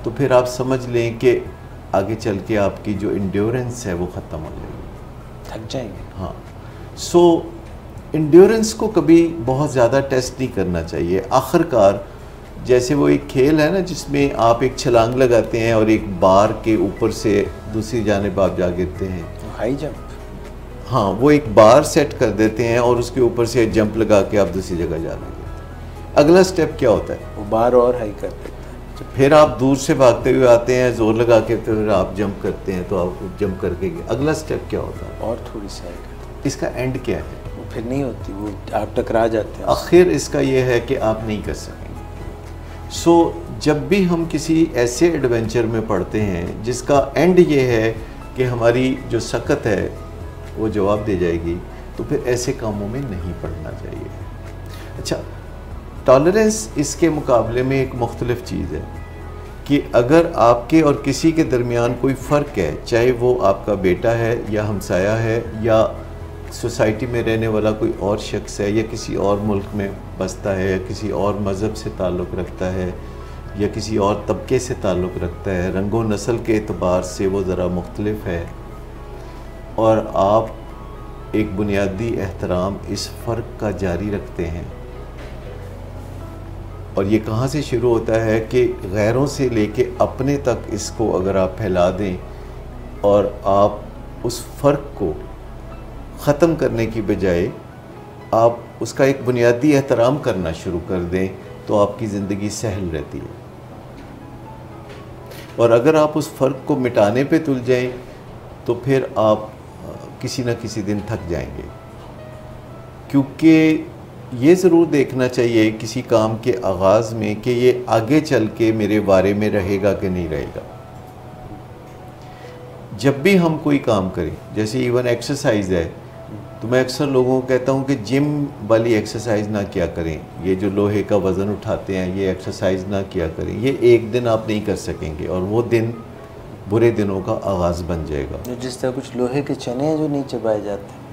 तो फिर आप समझ लें कि आगे चल के आपकी जो इंड्योरेंस है वो ख़त्म हो जाएगी, थक जाएंगे। हाँ। सो इंड्योरेंस को कभी बहुत ज़्यादा टेस्ट नहीं करना चाहिए। आखिरकार जैसे वो एक खेल है ना जिसमें आप एक छलांग लगाते हैं और एक बार के ऊपर से दूसरी जानिब आप जा गिरते हैं, हाई जंप। हाँ, वो एक बार सेट कर देते हैं और उसके ऊपर से जंप लगा के आप दूसरी जगह जा रहे हैं। अगला स्टेप क्या होता है? वो बार और हाई कर देते हैं। फिर आप दूर से भागते हुए आते हैं, जोर लगा के फिर आप जंप करते हैं तो आप जंप करके अगला स्टेप क्या होता है? और थोड़ी साइड। इसका एंड क्या है? वो फिर नहीं होती, वो आप टकरा जाते हैं। आखिर इसका ये है कि आप नहीं कर सकेंगे। सो जब भी हम किसी ऐसे एडवेंचर में पढ़ते हैं जिसका एंड ये है कि हमारी जो सकत है वो जवाब दे जाएगी, तो फिर ऐसे कामों में नहीं पढ़ना चाहिए। अच्छा, टॉलरेंस इसके मुकाबले में एक मुख्तलिफ चीज़ है कि अगर आपके और किसी के दरमियान कोई फ़र्क है, चाहे वो आपका बेटा है या हमसाया है या सोसाइटी में रहने वाला कोई और शख्स है या किसी और मुल्क में बसता है या किसी और मज़हब से ताल्लुक़ रखता है या किसी और तबके से ताल्लुक़ रखता है, रंगो नस्ल के एतबार से वो ज़रा मुख्तलिफ है, और आप एक बुनियादी एहतराम इस फ़र्क का जारी रखते हैं। और ये कहाँ से शुरू होता है कि गैरों से लेके अपने तक इसको अगर आप फैला दें और आप उस फ़र्क को ख़त्म करने की बजाय आप उसका एक बुनियादी एहतराम करना शुरू कर दें तो आपकी ज़िंदगी सहल रहती है। और अगर आप उस फ़र्क को मिटाने पे तुल जाएं तो फिर आप किसी न किसी दिन थक जाएंगे, क्योंकि ये ज़रूर देखना चाहिए किसी काम के आगाज़ में कि ये आगे चल के मेरे बारे में रहेगा कि नहीं रहेगा। जब भी हम कोई काम करें, जैसे इवन एक्सरसाइज है, तो मैं अक्सर लोगों को कहता हूँ कि जिम वाली एक्सरसाइज ना किया करें, ये जो लोहे का वज़न उठाते हैं ये एक्सरसाइज ना किया करें। ये एक दिन आप नहीं कर सकेंगे और वो दिन बुरे दिनों का आगाज़ बन जाएगा। जिस तरह कुछ लोहे के चने हैं जो नहीं चबाए जाते।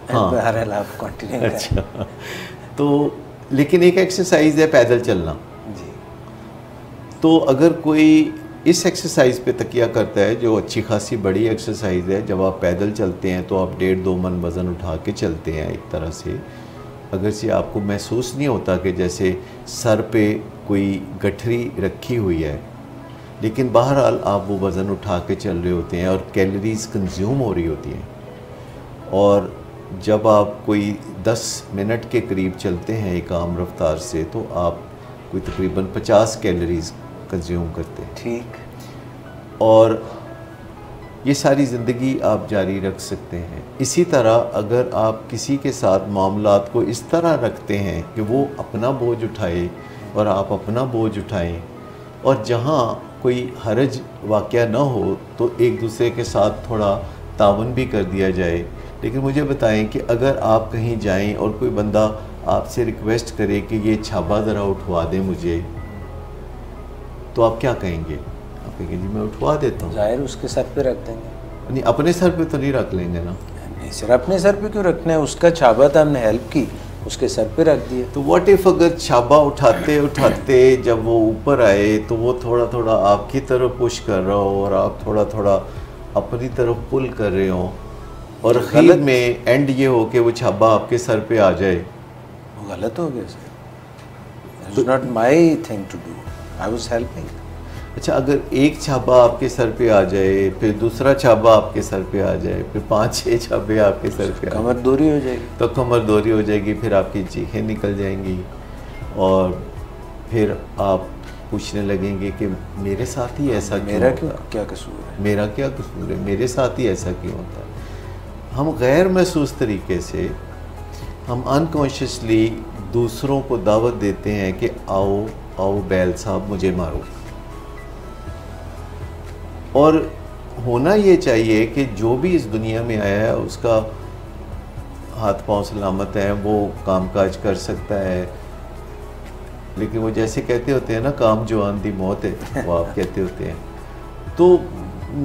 हाँ, बहरहाल आप कंटिन्यू करें। अच्छा, तो लेकिन एक एक्सरसाइज है पैदल चलना जी। तो अगर कोई इस एक्सरसाइज पे तकिया करता है, जो अच्छी खासी बड़ी एक्सरसाइज है, जब आप पैदल चलते हैं तो आप 1.5-2 मन वज़न उठा के चलते हैं एक तरह से, अगर से आपको महसूस नहीं होता कि जैसे सर पे कोई गठरी रखी हुई है, लेकिन बहरहाल आप वो वज़न उठा के चल रहे होते हैं और कैलोरीज़ कंज्यूम हो रही होती हैं। और जब आप कोई 10 मिनट के करीब चलते हैं एक आम रफ्तार से तो आप कोई तकरीबन 50 कैलोरीज़ कंज्यूम करते हैं। ठीक। और ये सारी ज़िंदगी आप जारी रख सकते हैं। इसी तरह अगर आप किसी के साथ मामलात को इस तरह रखते हैं कि वो अपना बोझ उठाए और आप अपना बोझ उठाएं, और जहाँ कोई हरज वाक़या ना हो तो एक दूसरे के साथ थोड़ा तावन भी कर दिया जाए। लेकिन मुझे बताएं कि अगर आप कहीं जाएं और कोई बंदा आपसे रिक्वेस्ट करे कि ये छाबा ज़रा उठवा दें मुझे, तो आप क्या कहेंगे? आप कहेंगे जी मैं उठवा देता हूँ। ज़ाहिर उसके सर पे रख देंगे। नहीं, अपने सर पे तो नहीं रख लेंगे ना। नहीं सर, अपने सर पे क्यों रखना है? उसका छाबा था, हमने हेल्प की, उसके सर पे रख दिया। तो व्हाट इफ़ अगर छाबा उठाते उठाते जब वो ऊपर आए तो वो थोड़ा थोड़ा आपकी तरफ पुश कर रहा हो और आप थोड़ा थोड़ा अपनी तरफ पुल कर रहे हो, और अखीर में एंड ये हो कि वो छाबा आपके सर पे आ जाए? वो गलत हो गया sir. It's not my thing to do, I was helping. अच्छा, अगर एक छाबा आपके सर पे आ जाए, फिर दूसरा छाबा आपके सर पे आ जाए, फिर 5-6 छाबे आपके सर पे, कमर दोरी हो जाएगी। तो कमर दोरी हो जाएगी, फिर आपकी चीखें निकल जाएंगी और फिर आप पूछने लगेंगे कि मेरे साथ ही ऐसा क्यों मेरा होता क्यों, है? क्या कसूर है? मेरा क्या कसूर है? मेरे साथ ही ऐसा क्यों होता है? हम गैर महसूस तरीके से, हम अनकॉन्शियसली दूसरों को दावत देते हैं कि आओ आओ बैल साहब मुझे मारो। और होना ये चाहिए कि जो भी इस दुनिया में आया है उसका हाथ पांव सलामत है, वो कामकाज कर सकता है। लेकिन वो जैसे कहते होते हैं ना, काम जो आंधी मौत है, वो आप कहते होते हैं। तो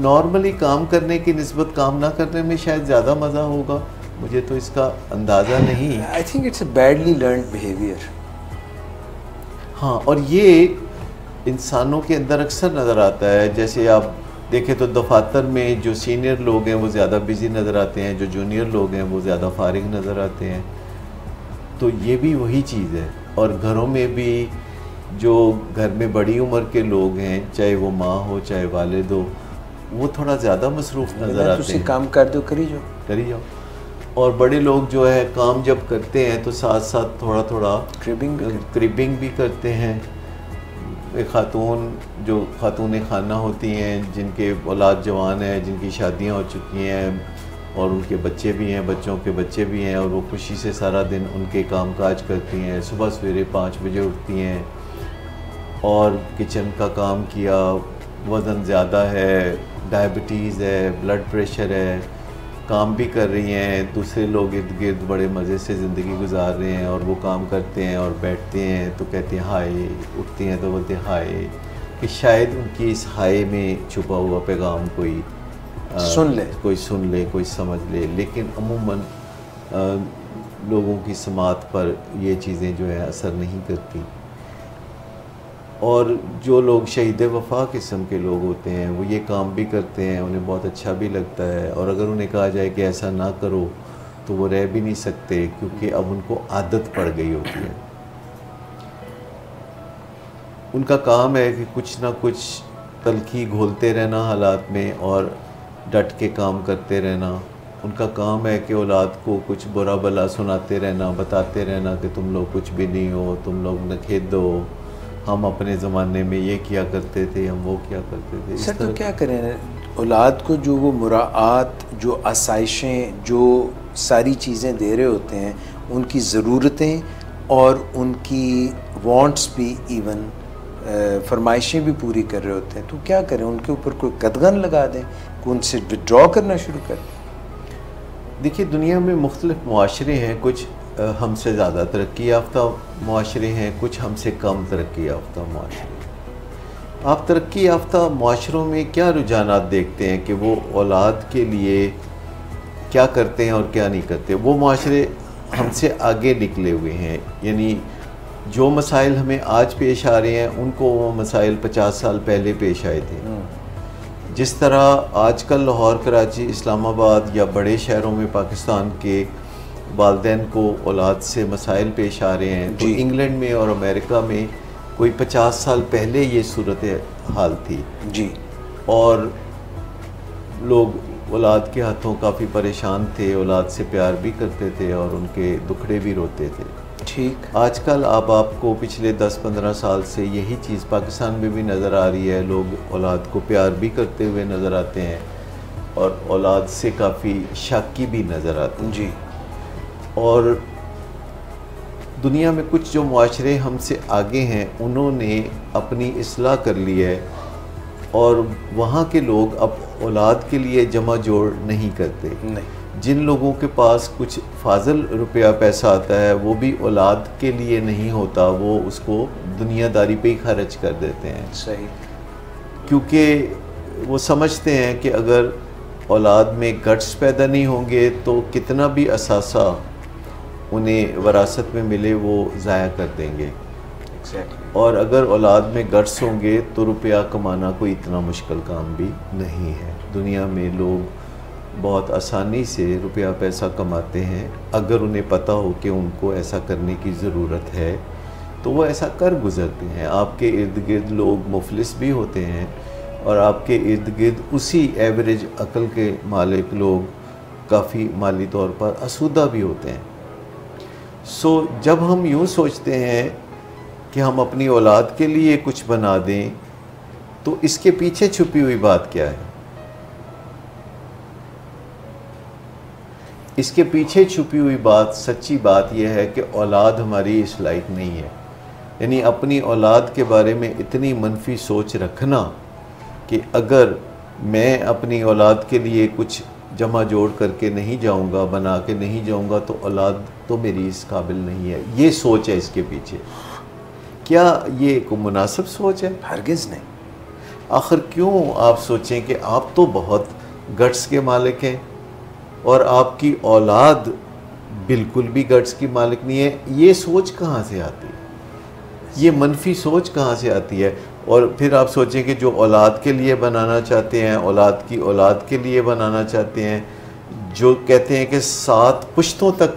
नॉर्मली काम करने की निस्बत काम ना करने में शायद ज़्यादा मज़ा होगा, मुझे तो इसका अंदाज़ा नहीं। I think it's a badly learned behaviour. हाँ, और ये इंसानों के अंदर अक्सर नज़र आता है। जैसे आप देखें तो दफातर में जो सीनियर लोग हैं वो ज़्यादा बिज़ी नज़र आते हैं, जो जूनियर लोग हैं वो ज़्यादा फारिग नज़र आते हैं। तो ये भी वही चीज़ है। और घरों में भी जो घर में बड़ी उम्र के लोग हैं, चाहे वो माँ हो चाहे वालिद हो, वो थोड़ा ज़्यादा मसरूफ़ नज़र आते हैं। काम कर दो, करी जाओ। और बड़े लोग जो है काम जब करते हैं तो साथ साथ थोड़ा थोड़ा क्रिबिंग भी करते हैं। एक खातून जो खातून खाना होती हैं, जिनके औलाद जवान है, जिनकी शादियां हो चुकी हैं और उनके बच्चे भी हैं, बच्चों के बच्चे भी हैं, और वो खुशी से सारा दिन उनके कामकाज करती हैं। सुबह सवेरे 5 बजे उठती हैं और किचन का काम किया, वज़न ज़्यादा है, डायबिटीज़ है, ब्लड प्रेशर है, काम भी कर रही हैं, दूसरे लोग इर्द गिर्द बड़े मज़े से ज़िंदगी गुजार रहे हैं, और वो काम करते हैं और बैठते हैं तो कहते हैं हाय, उठती हैं तो बोलते हैं हाय, कि शायद उनकी इस हाय में छुपा हुआ पैगाम कोई सुन ले, कोई समझ ले। लेकिन अमूमन लोगों की समात पर ये चीज़ें जो है असर नहीं करती। और जो लोग शहीद वफ़ा किस्म के लोग होते हैं वो ये काम भी करते हैं, उन्हें बहुत अच्छा भी लगता है, और अगर उन्हें कहा जाए कि ऐसा ना करो तो वो रह भी नहीं सकते, क्योंकि अब उनको आदत पड़ गई होती है। उनका काम है कि कुछ ना कुछ तलखी घोलते रहना हालात में और डट के काम करते रहना। उनका काम है कि औलाद को कुछ बुरा भला सुनाते रहना, बताते रहना कि तुम लोग कुछ भी नहीं हो, तुम लोग नखेदो, हम अपने ज़माने में ये किया करते थे, हम वो किया करते थे। सर तो क्या करें, औलाद को जो वो मुराआत, जो आसाइशें, जो सारी चीज़ें दे रहे होते हैं, उनकी ज़रूरतें और उनकी वांट्स भी, इवन फरमाइशें भी पूरी कर रहे होते हैं, तो क्या करें? उनके ऊपर कोई कदगन लगा दें, उनसे विड्रॉ करना शुरू कर दें? देखिए, दुनिया में मुख्तलिफ मुआशरे हैं, कुछ हमसे ज़्यादा तरक्की याफ्ता मुआशरे हैं, कुछ हमसे कम तरक्की याफ्ता मुआशरे। आप तरक्की याफ्ता मुआशरों में क्या रुझानात देखते हैं कि वो औलाद के लिए क्या करते हैं और क्या नहीं करते? वो मुआशरे हमसे आगे निकले हुए हैं, यानी जो मसाइल हमें आज पेश आ रहे हैं उनको वो मसाइल 50 साल पहले पेश आए थे। जिस तरह आजकल लाहौर, कराची, इस्लामाबाद या बड़े शहरों में पाकिस्तान के वालिदैन को औलाद से मसाइल पेश आ रहे हैं, तो इंग्लैंड में और अमेरिका में कोई 50 साल पहले ये सूरत हाल थी जी। और लोग औलाद के हाथों काफ़ी परेशान थे, औलाद से प्यार भी करते थे और उनके दुखड़े भी रोते थे। ठीक। आजकल आपको पिछले 10-15 साल से यही चीज़ पाकिस्तान में भी नज़र आ रही है। लोग औलाद को प्यार भी करते हुए नज़र आते हैं और औलाद से काफ़ी शाकी भी नज़र आते हैं जी। और दुनिया में कुछ जो मुआशरे हमसे आगे हैं उन्होंने अपनी इस्लाह कर ली है और वहाँ के लोग अब औलाद के लिए जमा जोड़ नहीं करते। नहीं। जिन लोगों के पास कुछ फाजल रुपया पैसा आता है वो भी औलाद के लिए नहीं होता, वो उसको दुनियादारी पे ही खर्च कर देते हैं। सही। क्योंकि वो समझते हैं कि अगर औलाद में गट्स पैदा नहीं होंगे तो कितना भी असासा उन्हें वरासत में मिले वो ज़ाया कर देंगे। Exactly. और अगर औलाद में गट्स होंगे तो रुपया कमाना कोई इतना मुश्किल काम भी नहीं है। दुनिया में लोग बहुत आसानी से रुपया पैसा कमाते हैं, अगर उन्हें पता हो कि उनको ऐसा करने की ज़रूरत है तो वो ऐसा कर गुज़रते हैं। आपके इर्द गिर्द लोग मुफलिस भी होते हैं और आपके इर्द गिर्द उसी एवरेज अक्ल के मालिक लोग काफ़ी माली तौर पर आसूदा भी होते हैं। जब हम यूँ सोचते हैं कि हम अपनी औलाद के लिए कुछ बना दें तो इसके पीछे छुपी हुई बात क्या है? इसके पीछे छुपी हुई बात, सच्ची बात यह है कि औलाद हमारी इस लायक नहीं है। यानी अपनी औलाद के बारे में इतनी मनफी सोच रखना कि अगर मैं अपनी औलाद के लिए कुछ जमा जोड़ करके नहीं जाऊंगा, बना के नहीं जाऊंगा तो औलाद तो मेरी इस काबिल नहीं है। ये सोच है इसके पीछे। क्या ये कोई मुनासिब सोच है? हरगिज़ नहीं। आखिर क्यों आप सोचें कि आप तो बहुत गट्स के मालिक हैं और आपकी औलाद बिल्कुल भी गट्स की मालिक नहीं है? ये सोच कहाँ से आती है? ये मनफी सोच कहाँ से आती है? और फिर आप सोचें कि जो औलाद के लिए बनाना चाहते हैं, औलाद की औलाद के लिए बनाना चाहते हैं, जो कहते हैं कि 7 पुश्तों तक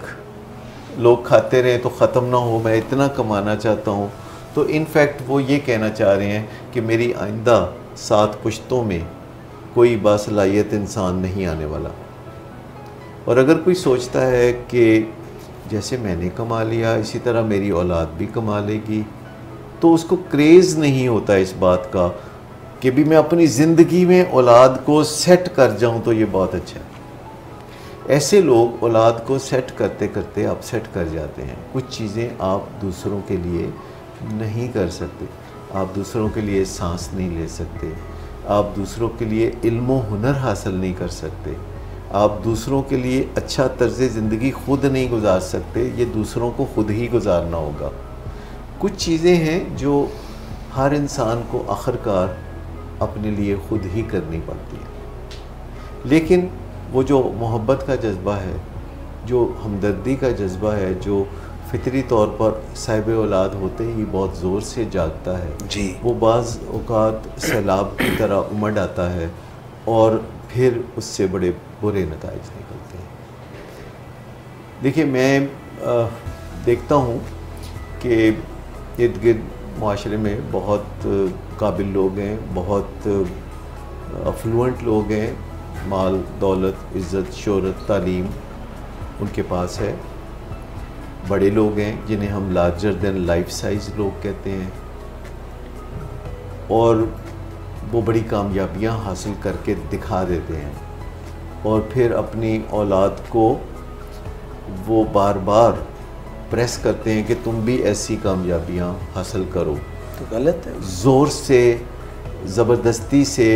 लोग खाते रहें तो ख़त्म ना हो, मैं इतना कमाना चाहता हूँ, तो इनफैक्ट वो ये कहना चाह रहे हैं कि मेरी आइंदा 7 पुश्तों में कोई बासलाहियत इंसान नहीं आने वाला। और अगर कोई सोचता है कि जैसे मैंने कमा लिया इसी तरह मेरी औलाद भी कमा लेगी, तो उसको क्रेज़ नहीं होता इस बात का कि भी मैं अपनी ज़िंदगी में औलाद को सेट कर जाऊं तो ये बहुत अच्छा है। ऐसे लोग औलाद को सेट करते करते अपसेट कर जाते हैं। कुछ चीज़ें आप दूसरों के लिए नहीं कर सकते, आप दूसरों के लिए सांस नहीं ले सकते, आप दूसरों के लिए इल्म व हुनर हासिल नहीं कर सकते, आप दूसरों के लिए अच्छा तर्ज़ ज़िंदगी ख़ुद नहीं गुजार सकते, ये दूसरों को ख़ुद ही गुजारना होगा। कुछ चीज़ें हैं जो हर इंसान को आखिरकार अपने लिए ख़ुद ही करनी पड़ती है। लेकिन वो जो मोहब्बत का जज्बा है, जो हमदर्दी का जज्बा है, जो फितरी तौर पर साहिब औलाद होते ही बहुत ज़ोर से जागता है जी, वो बाज़ औक़ात सैलाब की तरह उमड़ आता है और फिर उससे बड़े बुरे नताइज निकलते हैं। देखिए, मैं देखता हूँ कि इर्द गिर्द माशरे में बहुत काबिल लोग हैं, बहुत अफ्लुएंट लोग हैं, माल दौलत इज़्ज़त शोहरत तालीम उनके पास है, बड़े लोग हैं जिन्हें हम लार्जर देन लाइफ साइज़ लोग कहते हैं और वो बड़ी कामयाबियां हासिल करके दिखा देते हैं और फिर अपनी औलाद को वो बार बार प्रेस करते हैं कि तुम भी ऐसी कामयाबियां हासिल करो। तो गलत है। ज़ोर से ज़बरदस्ती से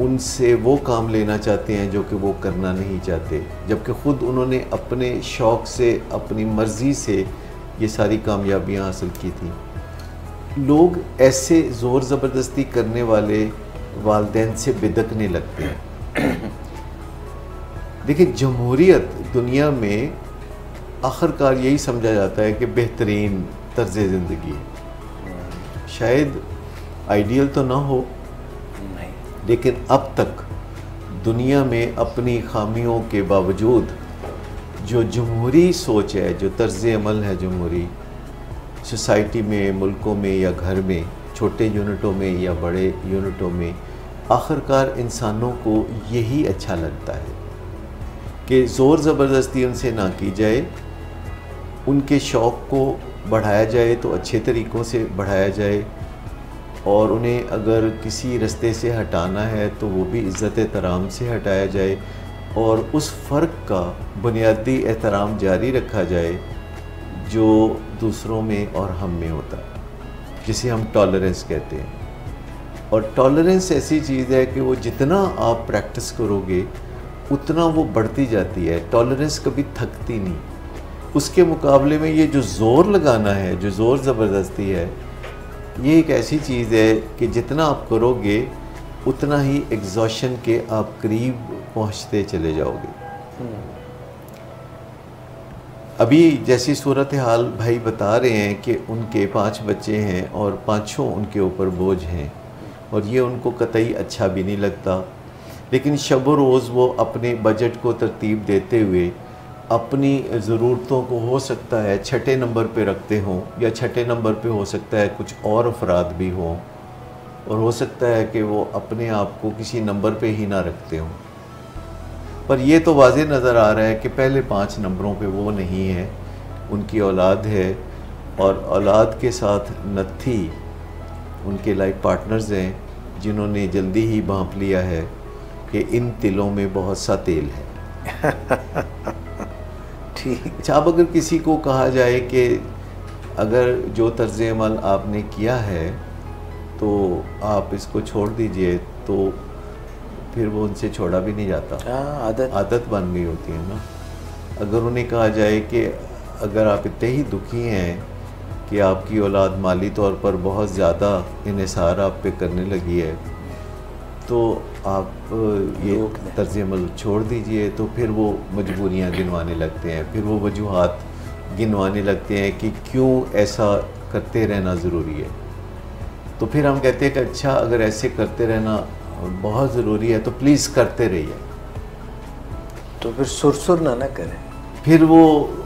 उनसे वो काम लेना चाहते हैं जो कि वो करना नहीं चाहते, जबकि ख़ुद उन्होंने अपने शौक़ से अपनी मर्ज़ी से ये सारी कामयाबियां हासिल की थी। लोग ऐसे ज़ोर ज़बरदस्ती करने वाले वालिदैन से बिदकने लगते हैं। देखिए, जमहूरियत दुनिया में आखिरकार यही समझा जाता है कि बेहतरीन तर्ज़ ज़िंदगी है। शायद आइडियल तो ना हो, लेकिन अब तक दुनिया में अपनी खामियों के बावजूद जो जमहूरी सोच है, जो तर्ज़ अमल है जमहूरी सोसाइटी में, मुल्कों में या घर में, छोटे यूनिटों में या बड़े यूनिटों में, आखिरकार इंसानों को यही अच्छा लगता है कि ज़ोर ज़बरदस्ती उनसे ना की जाए, उनके शौक़ को बढ़ाया जाए तो अच्छे तरीक़ों से बढ़ाया जाए, और उन्हें अगर किसी रास्ते से हटाना है तो वो भी इज़्ज़त एहतराम से हटाया जाए, और उस फ़र्क का बुनियादी एहतराम जारी रखा जाए जो दूसरों में और हम में होता है, जिसे हम टॉलरेंस कहते हैं। और टॉलरेंस ऐसी चीज़ है कि वो जितना आप प्रैक्टिस करोगे उतना वो बढ़ती जाती है। टॉलरेंस कभी थकती नहीं। उसके मुकाबले में ये जो ज़ोर लगाना है, जो ज़ोर ज़बरदस्ती है, ये एक ऐसी चीज़ है कि जितना आप करोगे उतना ही एग्जॉशन के आप करीब पहुंचते चले जाओगे। अभी जैसी सूरत हाल भाई बता रहे हैं कि उनके 5 बच्चे हैं और पाँचों उनके ऊपर बोझ हैं, और ये उनको कतई अच्छा भी नहीं लगता, लेकिन शब रोज़ वो अपने बजट को तरतीब देते हुए अपनी ज़रूरतों को हो सकता है छठे नंबर पे रखते हों, या छठे नंबर पे हो सकता है कुछ और अफराद भी हों, और हो सकता है कि वो अपने आप को किसी नंबर पे ही ना रखते हों। पर ये तो वाज़े नज़र आ रहा है कि पहले 5 नंबरों पे वो नहीं है, उनकी औलाद है, और औलाद के साथ नत्थी उनके लाइफ पार्टनर्स हैं जिन्होंने जल्दी ही भांप लिया है कि इन तिलों में बहुत सा तेल है। ठीक। अच्छा, अब अगर किसी को कहा जाए कि अगर जो तर्ज़ अमल आपने किया है तो आप इसको छोड़ दीजिए, तो फिर वो उनसे छोड़ा भी नहीं जाता। आदत बन गई होती है ना। अगर उन्हें कहा जाए कि अगर आप इतने ही दुखी हैं कि आपकी औलाद माली तौर पर बहुत ज़्यादा इन्हिसार आप पे करने लगी है, तो आप ये तर्ज़ अमल छोड़ दीजिए, तो फिर वो मजबूरियाँ गिनवाने लगते हैं, फिर वो वजूहात गिनवाने लगते हैं कि क्यों ऐसा करते रहना ज़रूरी है। तो फिर हम कहते हैं कि अच्छा, अगर ऐसे करते रहना बहुत ज़रूरी है तो प्लीज़ करते रहिए। तो फिर सुरसुर ना करें। फिर वो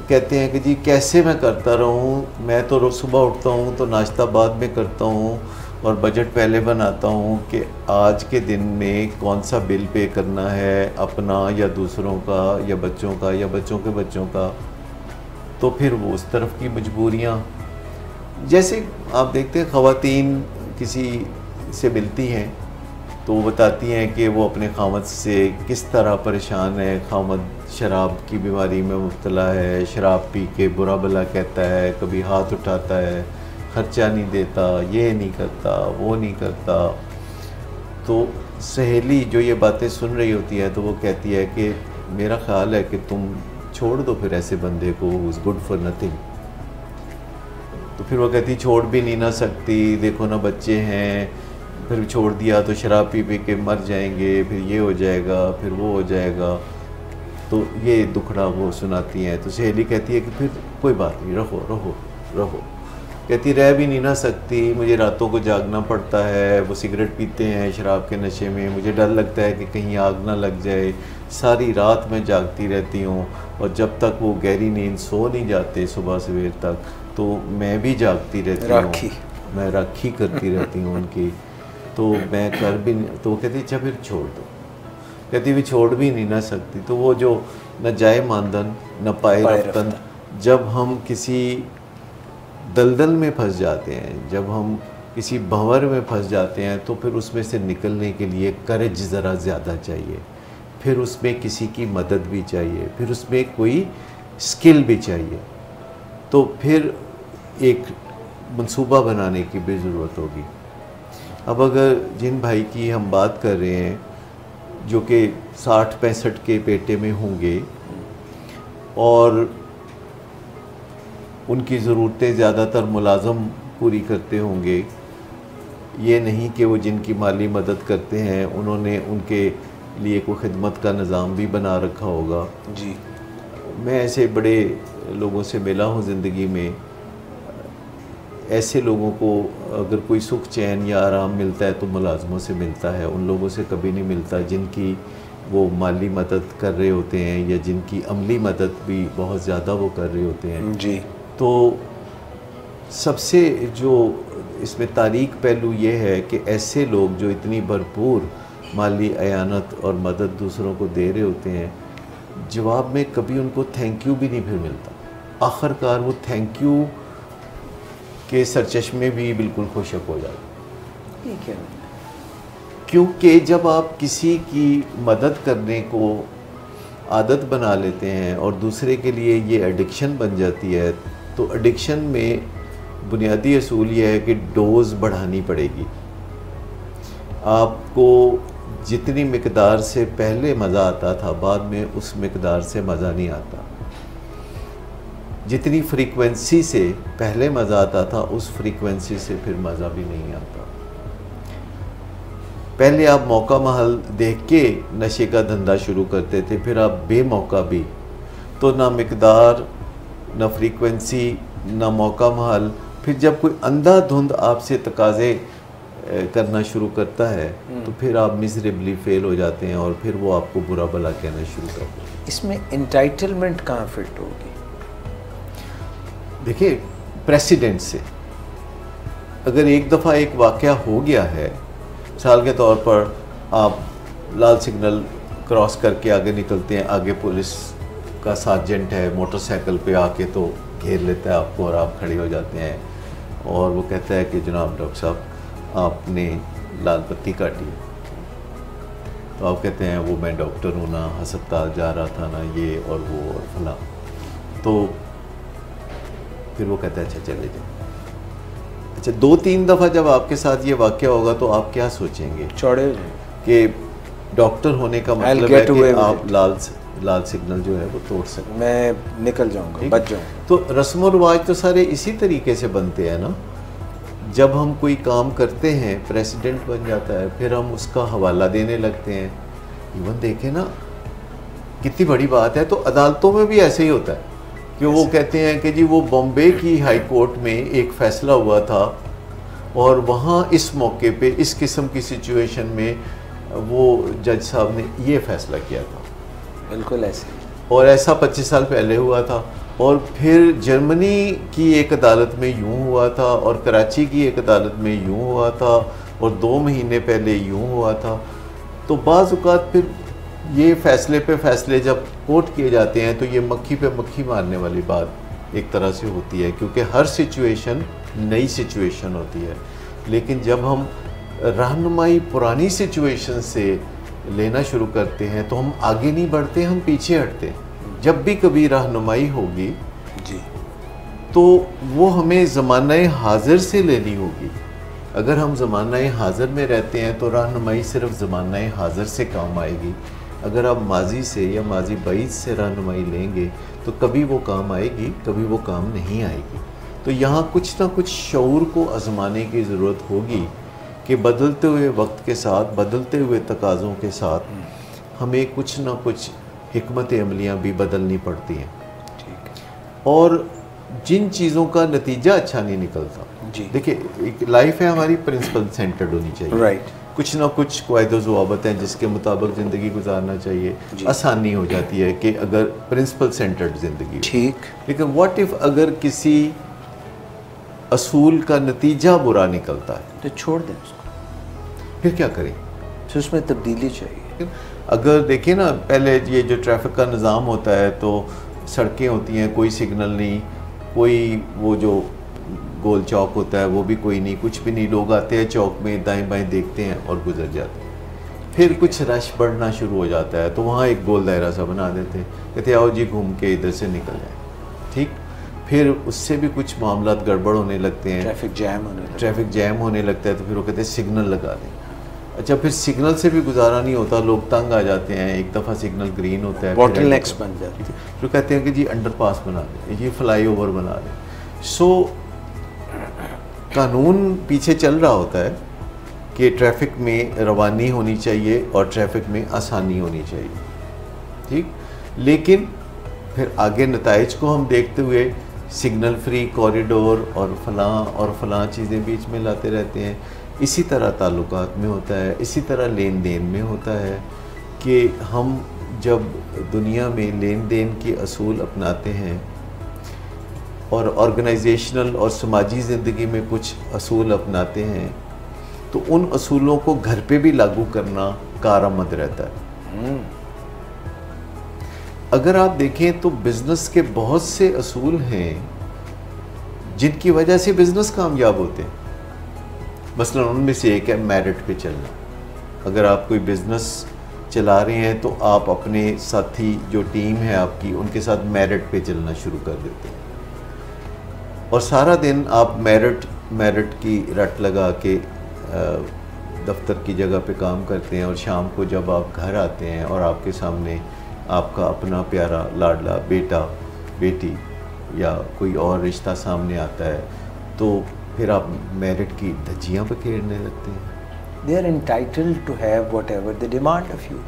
कहते हैं कि जी कैसे मैं करता रहूँ, मैं तो रोज़ सुबह उठता हूँ तो नाश्ता बाद में करता हूँ और बजट पहले बनाता हूँ कि आज के दिन में कौन सा बिल पे करना है, अपना या दूसरों का या बच्चों का या बच्चों के बच्चों का। तो फिर वो उस तरफ की मजबूरियाँ, जैसे आप देखते हैं ख़वातीन किसी से मिलती हैं तो वो बताती हैं कि वो अपने खामद से किस तरह परेशान है। खामद शराब की बीमारी में मुब्तला है, शराब पी के बुरा भला कहता है, कभी हाथ उठाता है, ख़र्चा नहीं देता, ये नहीं करता, वो नहीं करता। तो सहेली जो ये बातें सुन रही होती है तो वो कहती है कि मेरा ख़्याल है कि तुम छोड़ दो फिर ऐसे बंदे को, इज़ गुड फॉर नथिंग। तो फिर वो कहती छोड़ भी नहीं ना सकती, देखो ना बच्चे हैं, फिर छोड़ दिया तो शराब पी पी के मर जाएंगे, फिर ये हो जाएगा, फिर वो हो जाएगा। तो ये दुखड़ा वो सुनाती हैं। तो सहेली कहती है कि फिर कोई बात नहीं, रहो रहो रहो। कहती रह भी नहीं ना सकती, मुझे रातों को जागना पड़ता है, वो सिगरेट पीते हैं शराब के नशे में, मुझे डर लगता है कि कहीं आग ना लग जाए, सारी रात मैं जागती रहती हूँ, और जब तक वो गहरी नींद सो नहीं जाते सुबह सवेर तक तो मैं भी जागती रहती हूँ, मैं राखी करती रहती हूँ उनकी। तो मैं कर भी नहीं, तो वो कहती अच्छा फिर छोड़ दो। कहती भी छोड़ भी नहीं ना सकती। तो वो जो न जाए मानदन न पाए रफ्तन, जब हम किसी दलदल में फंस जाते हैं, जब हम किसी भंवर में फंस जाते हैं, तो फिर उसमें से निकलने के लिए करेज ज़रा ज़्यादा चाहिए, फिर उसमें किसी की मदद भी चाहिए, फिर उसमें कोई स्किल भी चाहिए। तो फिर एक मंसूबा बनाने की भी ज़रूरत होगी। अब अगर जिन भाई की हम बात कर रहे हैं जो कि 60-65 के पेटे में होंगे और उनकी ज़रूरतें ज़्यादातर मुलाज़म पूरी करते होंगे, ये नहीं कि वो जिनकी माली मदद करते हैं उन्होंने उनके लिए कोई खिदमत का निज़ाम भी बना रखा होगा। जी, मैं ऐसे बड़े लोगों से मिला हूँ ज़िंदगी में। ऐसे लोगों को अगर कोई सुख चैन या आराम मिलता है तो मुलाजमों से मिलता है, उन लोगों से कभी नहीं मिलता जिनकी वो माली मदद कर रहे होते हैं या जिनकी अमली मदद भी बहुत ज़्यादा वो कर रहे होते हैं। जी। तो सबसे जो इसमें तारीख पहलू ये है कि ऐसे लोग जो इतनी भरपूर माली अयानत और मदद दूसरों को दे रहे होते हैं, जवाब में कभी उनको थैंक यू भी नहीं फिर मिलता। आखिरकार वो थैंक यू के सरचश्मे भी बिल्कुल खुशक हो जाते हैं। ठीक है, क्योंकि जब आप किसी की मदद करने को आदत बना लेते हैं और दूसरे के लिए ये एडिक्शन बन जाती है, तो एडिक्शन में बुनियादी असूल ये है कि डोज बढ़ानी पड़ेगी। आपको जितनी मिकदार से पहले मज़ा आता था, बाद में उस मिकदार से मज़ा नहीं आता। जितनी फ्रीक्वेंसी से पहले मज़ा आता था, उस फ्रीक्वेंसी से फिर मज़ा भी नहीं आता। पहले आप मौका महल देख के नशे का धंधा शुरू करते थे, फिर आप बेमौका भी, तो ना मिकदार, ना फ्रीक्वेंसी, ना मौका महल, फिर जब कोई अंधाधुंध आपसे तकाजे करना शुरू करता है तो फिर आप मिजरेबली फेल हो जाते हैं और फिर वो आपको बुरा भला कहना शुरू करते हैं। इसमें इंटाइटलमेंट कहाँ फिट होगी? देखिए, प्रेसिडेंट से अगर एक दफ़ा एक वाक़या हो गया है, मिसाल के तौर पर आप लाल सिग्नल क्रॉस करके आगे निकलते हैं, आगे पुलिस का सार्जेंट है मोटरसाइकिल पे आके तो घेर लेता है आपको और आप खड़े हो जाते हैं और वो कहता है कि जनाब डॉक्टर साहब आपने लाल बत्ती काटी है। तो आप कहते हैं वो मैं डॉक्टर हूँ ना, अस्पताल जा रहा था ना, ये और वो और फला। तो फिर वो कहता है अच्छा चले जाओ। अच्छा, 2-3 दफ़ा जब आपके साथ ये वाक़या होगा तो आप क्या सोचेंगे? चौड़े कि डॉक्टर होने का मतलब है कि आप लाल सिग्नल जो है वो तोड़ सकते, मैं निकल जाऊंगा, बच जाऊंगा। तो रस्म और रिवाज तो सारे इसी तरीके से बनते हैं ना। जब हम कोई काम करते हैं, प्रेसिडेंट बन जाता है, फिर हम उसका हवाला देने लगते हैं। इवन देखें ना, कितनी बड़ी बात है। तो अदालतों में भी ऐसे ही होता है कि वो कहते हैं कि जी वो बॉम्बे की हाई कोर्ट में एक फ़ैसला हुआ था और वहाँ इस मौके पे इस किस्म की सिचुएशन में वो जज साहब ने ये फ़ैसला किया था। बिल्कुल ऐसे। और ऐसा 25 साल पहले हुआ था। और फिर जर्मनी की एक अदालत में यूँ हुआ था और कराची की एक अदालत में यूँ हुआ था और 2 महीने पहले यूँ हुआ था। तो बाज़ औक़ात फिर ये फ़ैसले पे फ़ैसले जब कोर्ट किए जाते हैं तो ये मक्खी पे मक्खी मारने वाली बात एक तरह से होती है, क्योंकि हर सिचुएशन नई सिचुएशन होती है। लेकिन जब हम रहनुमाई पुरानी सिचुएशन से लेना शुरू करते हैं तो हम आगे नहीं बढ़ते, हम पीछे हटते हैं। जब भी कभी रहनुमाई होगी जी, तो वो हमें ज़माना हाज़िर से लेनी होगी। अगर हम ज़माना हाज़िर में रहते हैं तो रहनुमाई सिर्फ ज़माना हाज़िर से काम आएगी। अगर आप माजी से या माजी बाईद से रहनुमाई लेंगे तो कभी वो काम आएगी, कभी वो काम नहीं आएगी। तो यहाँ कुछ ना कुछ शऊर को आज़माने की ज़रूरत होगी कि बदलते हुए वक्त के साथ, बदलते हुए तकाज़ों के साथ हमें कुछ ना कुछ हिकमत अमलियाँ भी बदलनी पड़ती हैं। ठीक है। और जिन चीज़ों का नतीजा अच्छा नहीं निकलता, जी, देखिए एक लाइफ है हमारी प्रिंसिपल सेंटर्ड होनी चाहिए। राइट। कुछ ना कुछ क़वायद ज़वाबत हैं जिसके मुताबिक ज़िंदगी गुजारना चाहिए। आसानी हो जाती है कि अगर प्रिंसिपल सेंटर्ड ज़िंदगी। ठीक। लेकिन व्हाट इफ़ अगर किसी असूल का नतीजा बुरा निकलता है तो छोड़ दें उसको, फिर क्या करें? तो उसमें तब्दीली चाहिए। अगर देखिए ना, पहले ये जो ट्रैफिक का निज़ाम होता है तो सड़कें होती हैं, कोई सिग्नल नहीं, कोई वो जो गोल चौक होता है वो भी कोई नहीं, कुछ भी नहीं। लोग आते हैं चौक में, दाएं बाएं देखते हैं और गुजर जाते हैं। फिर कुछ रश बढ़ना शुरू हो जाता है तो वहाँ एक गोल दायरा सा बना देते हैं, कहते आओ जी घूम के इधर से निकल जाए। ठीक, फिर उससे भी कुछ मामला गड़बड़ होने लगते हैं, ट्रैफिक जैम होने लगता है। तो फिर वो कहते हैं सिग्नल लगा दें। अच्छा, फिर सिग्नल से भी गुजारा नहीं होता, लोग तंग आ जाते हैं। एक दफ़ा सिग्नल ग्रीन होता है, बॉटलनेक्स बन जाती है। फिर कहते हैं कि जी अंडरपास बना दें, ये फ्लाईओवर बना दें। सो कानून पीछे चल रहा होता है कि ट्रैफिक में रवानी होनी चाहिए और ट्रैफिक में आसानी होनी चाहिए। ठीक, लेकिन फिर आगे नताइज को हम देखते हुए सिग्नल फ्री कॉरिडोर और फलां चीज़ें बीच में लाते रहते हैं। इसी तरह ताल्लुकात में होता है, इसी तरह लेन देन में होता है कि हम जब दुनिया में लेन देन के असूल अपनाते हैं और ऑर्गेनाइजेशनल और समाजी ज़िंदगी में कुछ असूल अपनाते हैं तो उन असूलों को घर पे भी लागू करना कारआमद रहता है। अगर आप देखें तो बिजनेस के बहुत से असूल हैं जिनकी वजह से बिजनेस कामयाब होते हैं। मसलन उनमें से एक है मेरिट पे चलना। अगर आप कोई बिजनेस चला रहे हैं तो आप अपने साथी जो टीम है आपकी उनके साथ मेरिट पे चलना शुरू कर देते हैं और सारा दिन आप मेरिट की रट लगा के दफ्तर की जगह पे काम करते हैं और शाम को जब आप घर आते हैं और आपके सामने आपका अपना प्यारा लाडला बेटा बेटी या कोई और रिश्ता सामने आता है तो फिर आप मेरिट की धज्जियाँ पखेड़ने लगते हैं। They are entitled to have whatever they demand of you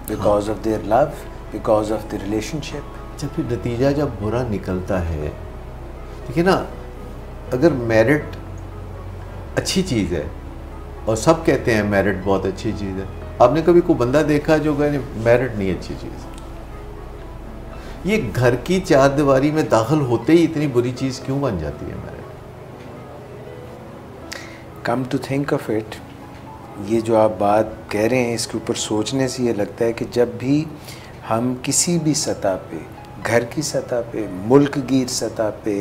because of their love, because of the relationship. जब फिर नतीजा जब बुरा निकलता है, देखिए ना, अगर मेरिट अच्छी चीज़ है और सब कहते हैं मेरिट बहुत अच्छी चीज़ है, आपने कभी कोई बंदा देखा जो कहे मेरिट नहीं अच्छी चीज़? ये घर की चार दीवारी में दाखिल होते ही इतनी बुरी चीज़ क्यों बन जाती है merit? Come to think of it, ये जो आप बात कह रहे हैं इसके ऊपर सोचने से ये लगता है कि जब भी हम किसी भी सतह पे, घर की सतह पे, मुल्क गिर सतह पे,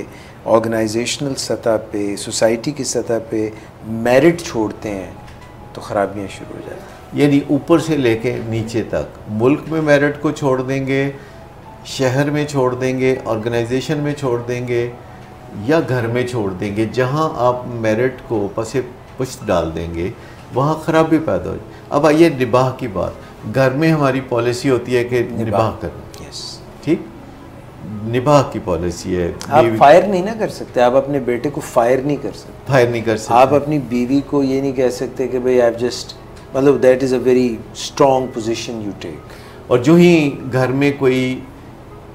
ऑर्गेनाइजेशनल सतह पे, सोसाइटी की सतह पे मेरिट छोड़ते हैं तो ख़राबियाँ शुरू हो जाती हैं। यानी ऊपर से लेके नीचे तक मुल्क में मेरिट को छोड़ देंगे, शहर में छोड़ देंगे, ऑर्गेनाइजेशन में छोड़ देंगे या घर में छोड़ देंगे, जहां आप मेरिट को पसे पुष्ट डाल देंगे वहाँ ख़राबी पैदा हो जाए। अब आइए निबाह की बात। घर में हमारी पॉलिसी होती है कि निबाह करना, यस, ठीक, निबाह की पॉलिसी है। आप फायर नहीं ना कर सकते, आप अपने बेटे को फायर नहीं कर सकते, फायर नहीं कर सकते, आप अपनी बीवी को ये नहीं कह सकते कि भाई आई जस्ट, मतलब that is a very strong position you take. और जो ही घर में कोई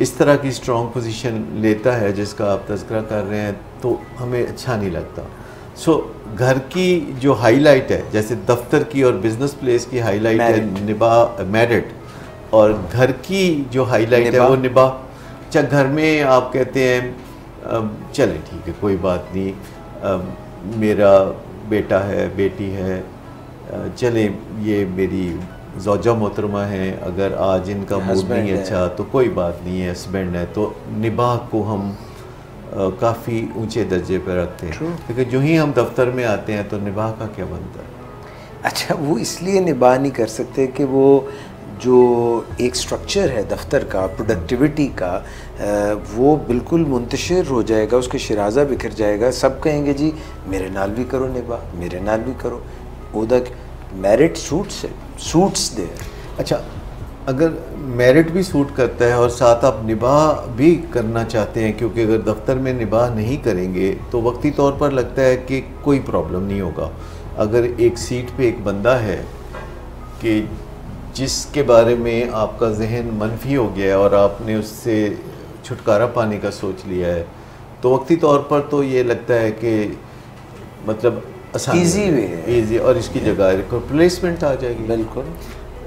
इस तरह की स्ट्रॉन्ग पोजीशन लेता है जिसका आप तज़किरा कर रहे हैं तो हमें अच्छा नहीं लगता। सो घर की जो हाईलाइट है, जैसे दफ्तर की और बिजनेस प्लेस की हाईलाइट है निबाह मेरिट, और घर की जो हाईलाइट है वो निबाह। अच्छा, घर में आप कहते हैं चलें ठीक है कोई बात नहीं, मेरा बेटा है बेटी है, चलें ये मेरी ज़ौजा मोहतरमा है, अगर आज इनका मूड नहीं अच्छा तो कोई बात नहीं है, हस्बैंड है, तो निबाह को हम काफ़ी ऊंचे दर्जे पर रखते हैं। लेकिन जो ही हम दफ्तर में आते हैं तो निबाह का क्या बनता है? अच्छा, वो इसलिए निबाह नहीं कर सकते कि वो जो एक स्ट्रक्चर है दफ्तर का, प्रोडक्टिविटी का, वो बिल्कुल मुंतशिर हो जाएगा, उसके शिराजा बिखर जाएगा। सब कहेंगे जी मेरे नाल भी करो निबाह, मेरे नाल भी करो, ओदा मेरिट सूट्स देयर। अच्छा, अगर मेरिट भी सूट करता है और साथ आप निबाह भी करना चाहते हैं, क्योंकि अगर दफ्तर में निबाह नहीं करेंगे तो वक्ती तौर पर लगता है कि कोई प्रॉब्लम नहीं होगा। अगर एक सीट पे एक बंदा है कि जिसके बारे में आपका जहन मनफी हो गया है और आपने उससे छुटकारा पाने का सोच लिया है, तो वक्ती तौर पर तो ये लगता है कि मतलब इजी वे है, ईजी, और इसकी जगह रिप्लेसमेंट आ जाएगी। बिल्कुल।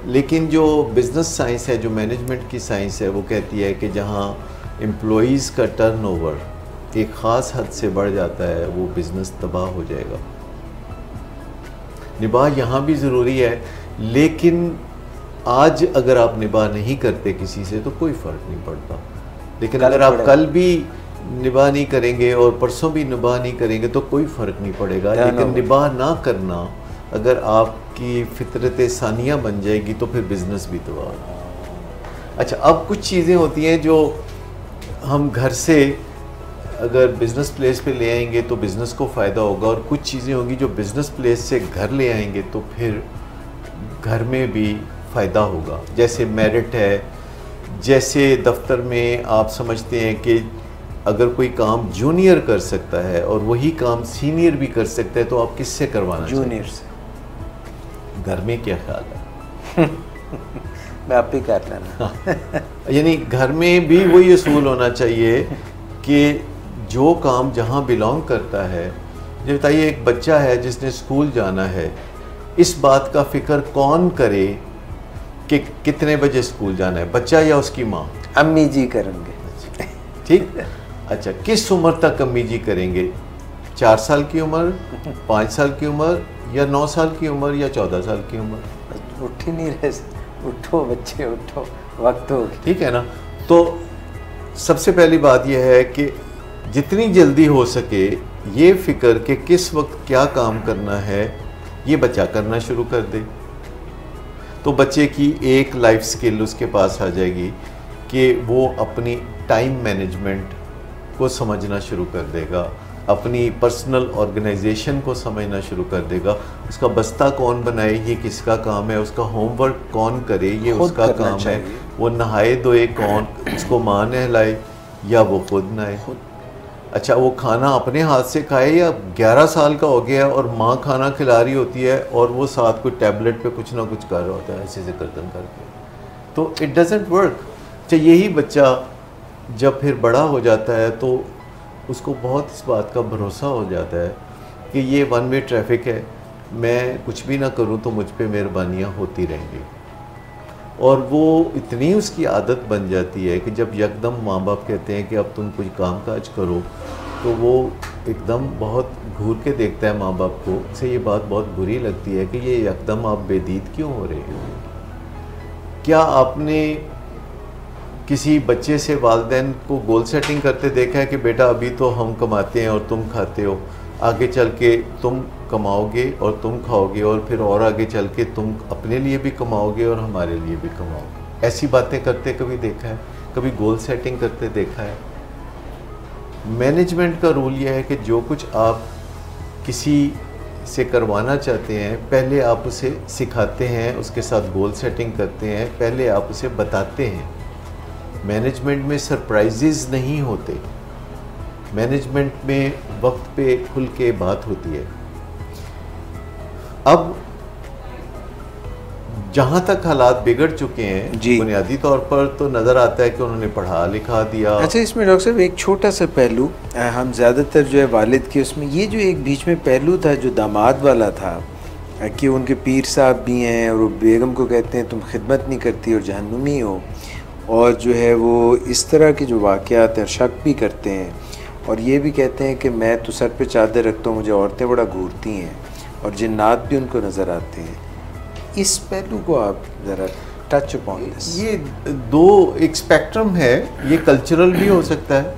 लेकिन जो बिज़नेस साइंस है, जो मैनेजमेंट की साइंस है, वो कहती है कि जहाँ एम्प्लॉइज़ का टर्नओवर एक ख़ास हद से बढ़ जाता है वो बिज़नेस तबाह हो जाएगा। निबाह यहाँ भी ज़रूरी है, लेकिन आज अगर आप निबाह नहीं करते किसी से तो कोई फ़र्क नहीं पड़ता, लेकिन अगर आप कल भी निबाह नहीं करेंगे और परसों भी निबाह नहीं करेंगे तो कोई फ़र्क नहीं पड़ेगा। लेकिन निबाह ना करना अगर आपकी फितरत सानिया बन जाएगी तो फिर बिज़नेस भी तबाह। अच्छा, अब कुछ चीज़ें होती हैं जो हम घर से अगर बिज़नेस प्लेस पे ले आएंगे तो बिज़नेस को फ़ायदा होगा, और कुछ चीज़ें होंगी जो बिज़नेस प्लेस से घर ले आएंगे तो फिर घर में भी फ़ायदा होगा। जैसे मेरिट है, जैसे दफ्तर में आप समझते हैं कि अगर कोई काम जूनियर कर सकता है और वही काम सीनियर भी कर सकता है तो आप किससे करवाना चाहिए? जूनियर से। घर में क्या ख्याल है? मैं आप ही कर लेना। यानी घर में भी वही असूल होना चाहिए कि जो काम जहाँ बिलोंग करता है, जो बताइए एक बच्चा है जिसने स्कूल जाना है, इस बात का फ़िक्र कौन करे कि कितने बजे स्कूल जाना है, बच्चा या उसकी माँ? अम्मी जी करेंगे। ठीक। अच्छा, किस उम्र तक अम्मी जी करेंगे? 4 साल की उम्र, 5 साल की उम्र, या 9 साल की उम्र, या 14 साल की उम्र? उठ ही नहीं रहे, उठो बच्चे उठो, वक्त हो गया। ठीक है ना। तो सबसे पहली बात यह है कि जितनी जल्दी हो सके ये फिक्र कि किस वक्त क्या काम करना है ये बच्चा करना शुरू कर दे, तो बच्चे की एक लाइफ स्किल उसके पास आ जाएगी कि वो अपनी टाइम मैनेजमेंट को समझना शुरू कर देगा, अपनी पर्सनल ऑर्गेनाइजेशन को समझना शुरू कर देगा, उसका बस्ता कौन बनाए ये किसका काम है, उसका होमवर्क कौन करे ये उसका काम है, वो नहाए धोए कौन, उसको माँ नहलाए या वो खुद नहाए। अच्छा, वो खाना अपने हाथ से खाए या 11 साल का हो गया और माँ खाना खिला रही होती है और वो साथ कोई टैबलेट पे कुछ ना कुछ कर रहा होता है ऐसे गर्दन करके, तो इट डजेंट वर्क। अच्छा, यही बच्चा जब फिर बड़ा हो जाता है तो उसको बहुत इस बात का भरोसा हो जाता है कि ये वन वे ट्रैफिक है, मैं कुछ भी ना करूं तो मुझ पे मेहरबानियाँ होती रहेंगी, और वो इतनी उसकी आदत बन जाती है कि जब यकदम माँ बाप कहते हैं कि अब तुम कुछ काम काज करो तो वो एकदम बहुत घूर के देखता है माँ बाप को, उसे ये बात बहुत बुरी लगती है कि ये यकदम आप बेदीद क्यों हो रहे हैं। क्या आपने किसी बच्चे से वालिदैन को गोल सेटिंग करते देखा है कि बेटा अभी तो हम कमाते हैं और तुम खाते हो, आगे चल के तुम कमाओगे और तुम खाओगे और फिर और आगे चल के तुम अपने लिए भी कमाओगे और हमारे लिए भी कमाओगे। ऐसी बातें करते कभी देखा है? कभी गोल सेटिंग करते देखा है? मैनेजमेंट का रूल यह है कि जो कुछ आप किसी से करवाना चाहते हैं पहले आप उसे सिखाते हैं, उसके साथ गोल सेटिंग करते हैं, पहले आप उसे बताते हैं। मैनेजमेंट में सरप्राइजेज नहीं होते, मैनेजमेंट में वक्त पे खुल के बात होती है। अब जहाँ तक हालात बिगड़ चुके हैं बुनियादी तौर पर तो नज़र आता है कि उन्होंने पढ़ा लिखा दिया। अच्छा, इसमें डॉक्टर साहब एक छोटा सा पहलू, हम ज़्यादातर जो है वालिद के उसमें ये जो एक बीच में पहलू था जो दामाद वाला था कि उनके पीर साहब भी हैं और वो बेगम को कहते हैं तुम खिदमत नहीं करती और जहन्नुमी हो, और जो है वो इस तरह के जो वाक़यात हैं शक भी करते हैं और ये भी कहते हैं कि मैं तो सर पे चादर रखता हूँ, मुझे औरतें बड़ा घूरती हैं और जिन्नात भी उनको नज़र आते हैं। इस पहलू को आप ज़रा टच अपॉन दिस। ये दो एक स्पेक्ट्रम है, ये कल्चरल भी हो सकता है,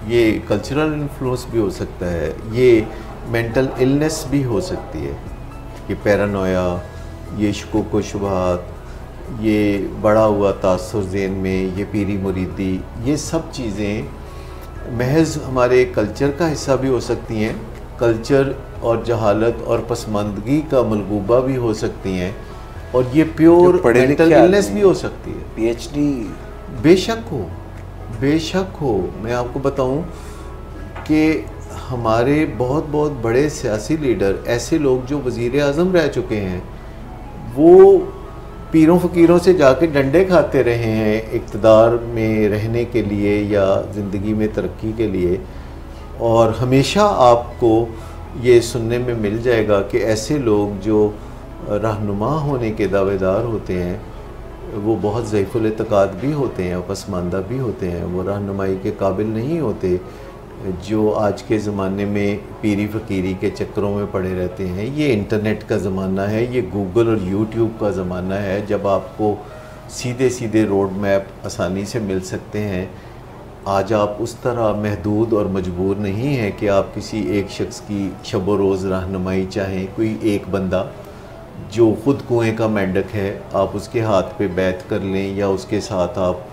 ये कल्चरल इन्फ्लुएंस भी हो सकता है, ये मेंटल इलनेस भी हो सकती है, ये पैरानोया, ये शुकूक व शुबहात, ये बड़ा हुआ तासुर ज़हन में, ये पीरी मुरीदी, ये सब चीज़ें महज हमारे कल्चर का हिस्सा भी हो सकती हैं, कल्चर और जहालत और पसमानदगी का मलगूबा भी हो सकती हैं, और ये प्योर मेंटल इलनेस भी हो सकती है। पीएचडी बेशक हो। मैं आपको बताऊं कि हमारे बहुत बहुत बड़े सियासी लीडर, ऐसे लोग जो वज़ीर आज़म रह चुके हैं, वो पीरों फ़कीरों से जाके डंडे खाते रहे हैं इक़्तिदार में रहने के लिए या ज़िंदगी में तरक्की के लिए, और हमेशा आपको ये सुनने में मिल जाएगा कि ऐसे लोग जो रहनुमा होने के दावेदार होते हैं वो बहुत ज़ईफ़ुल इत्क़ाद भी होते हैं और पसमानदा भी होते हैं, वो रहनुमाई के काबिल नहीं होते, जो आज के ज़माने में पीरी फ़कीरी के चक्करों में पड़े रहते हैं। ये इंटरनेट का ज़माना है, ये गूगल और यूट्यूब का ज़माना है, जब आपको सीधे सीधे रोड मैप आसानी से मिल सकते हैं। आज आप उस तरह महदूद और मजबूर नहीं हैं कि आप किसी एक शख्स की शब व रोज़ रहनुमाई चाहें। कोई एक बंदा जो ख़ुद कुएँ का मेंढक है, आप उसके हाथ पे बैत कर लें या उसके साथ आप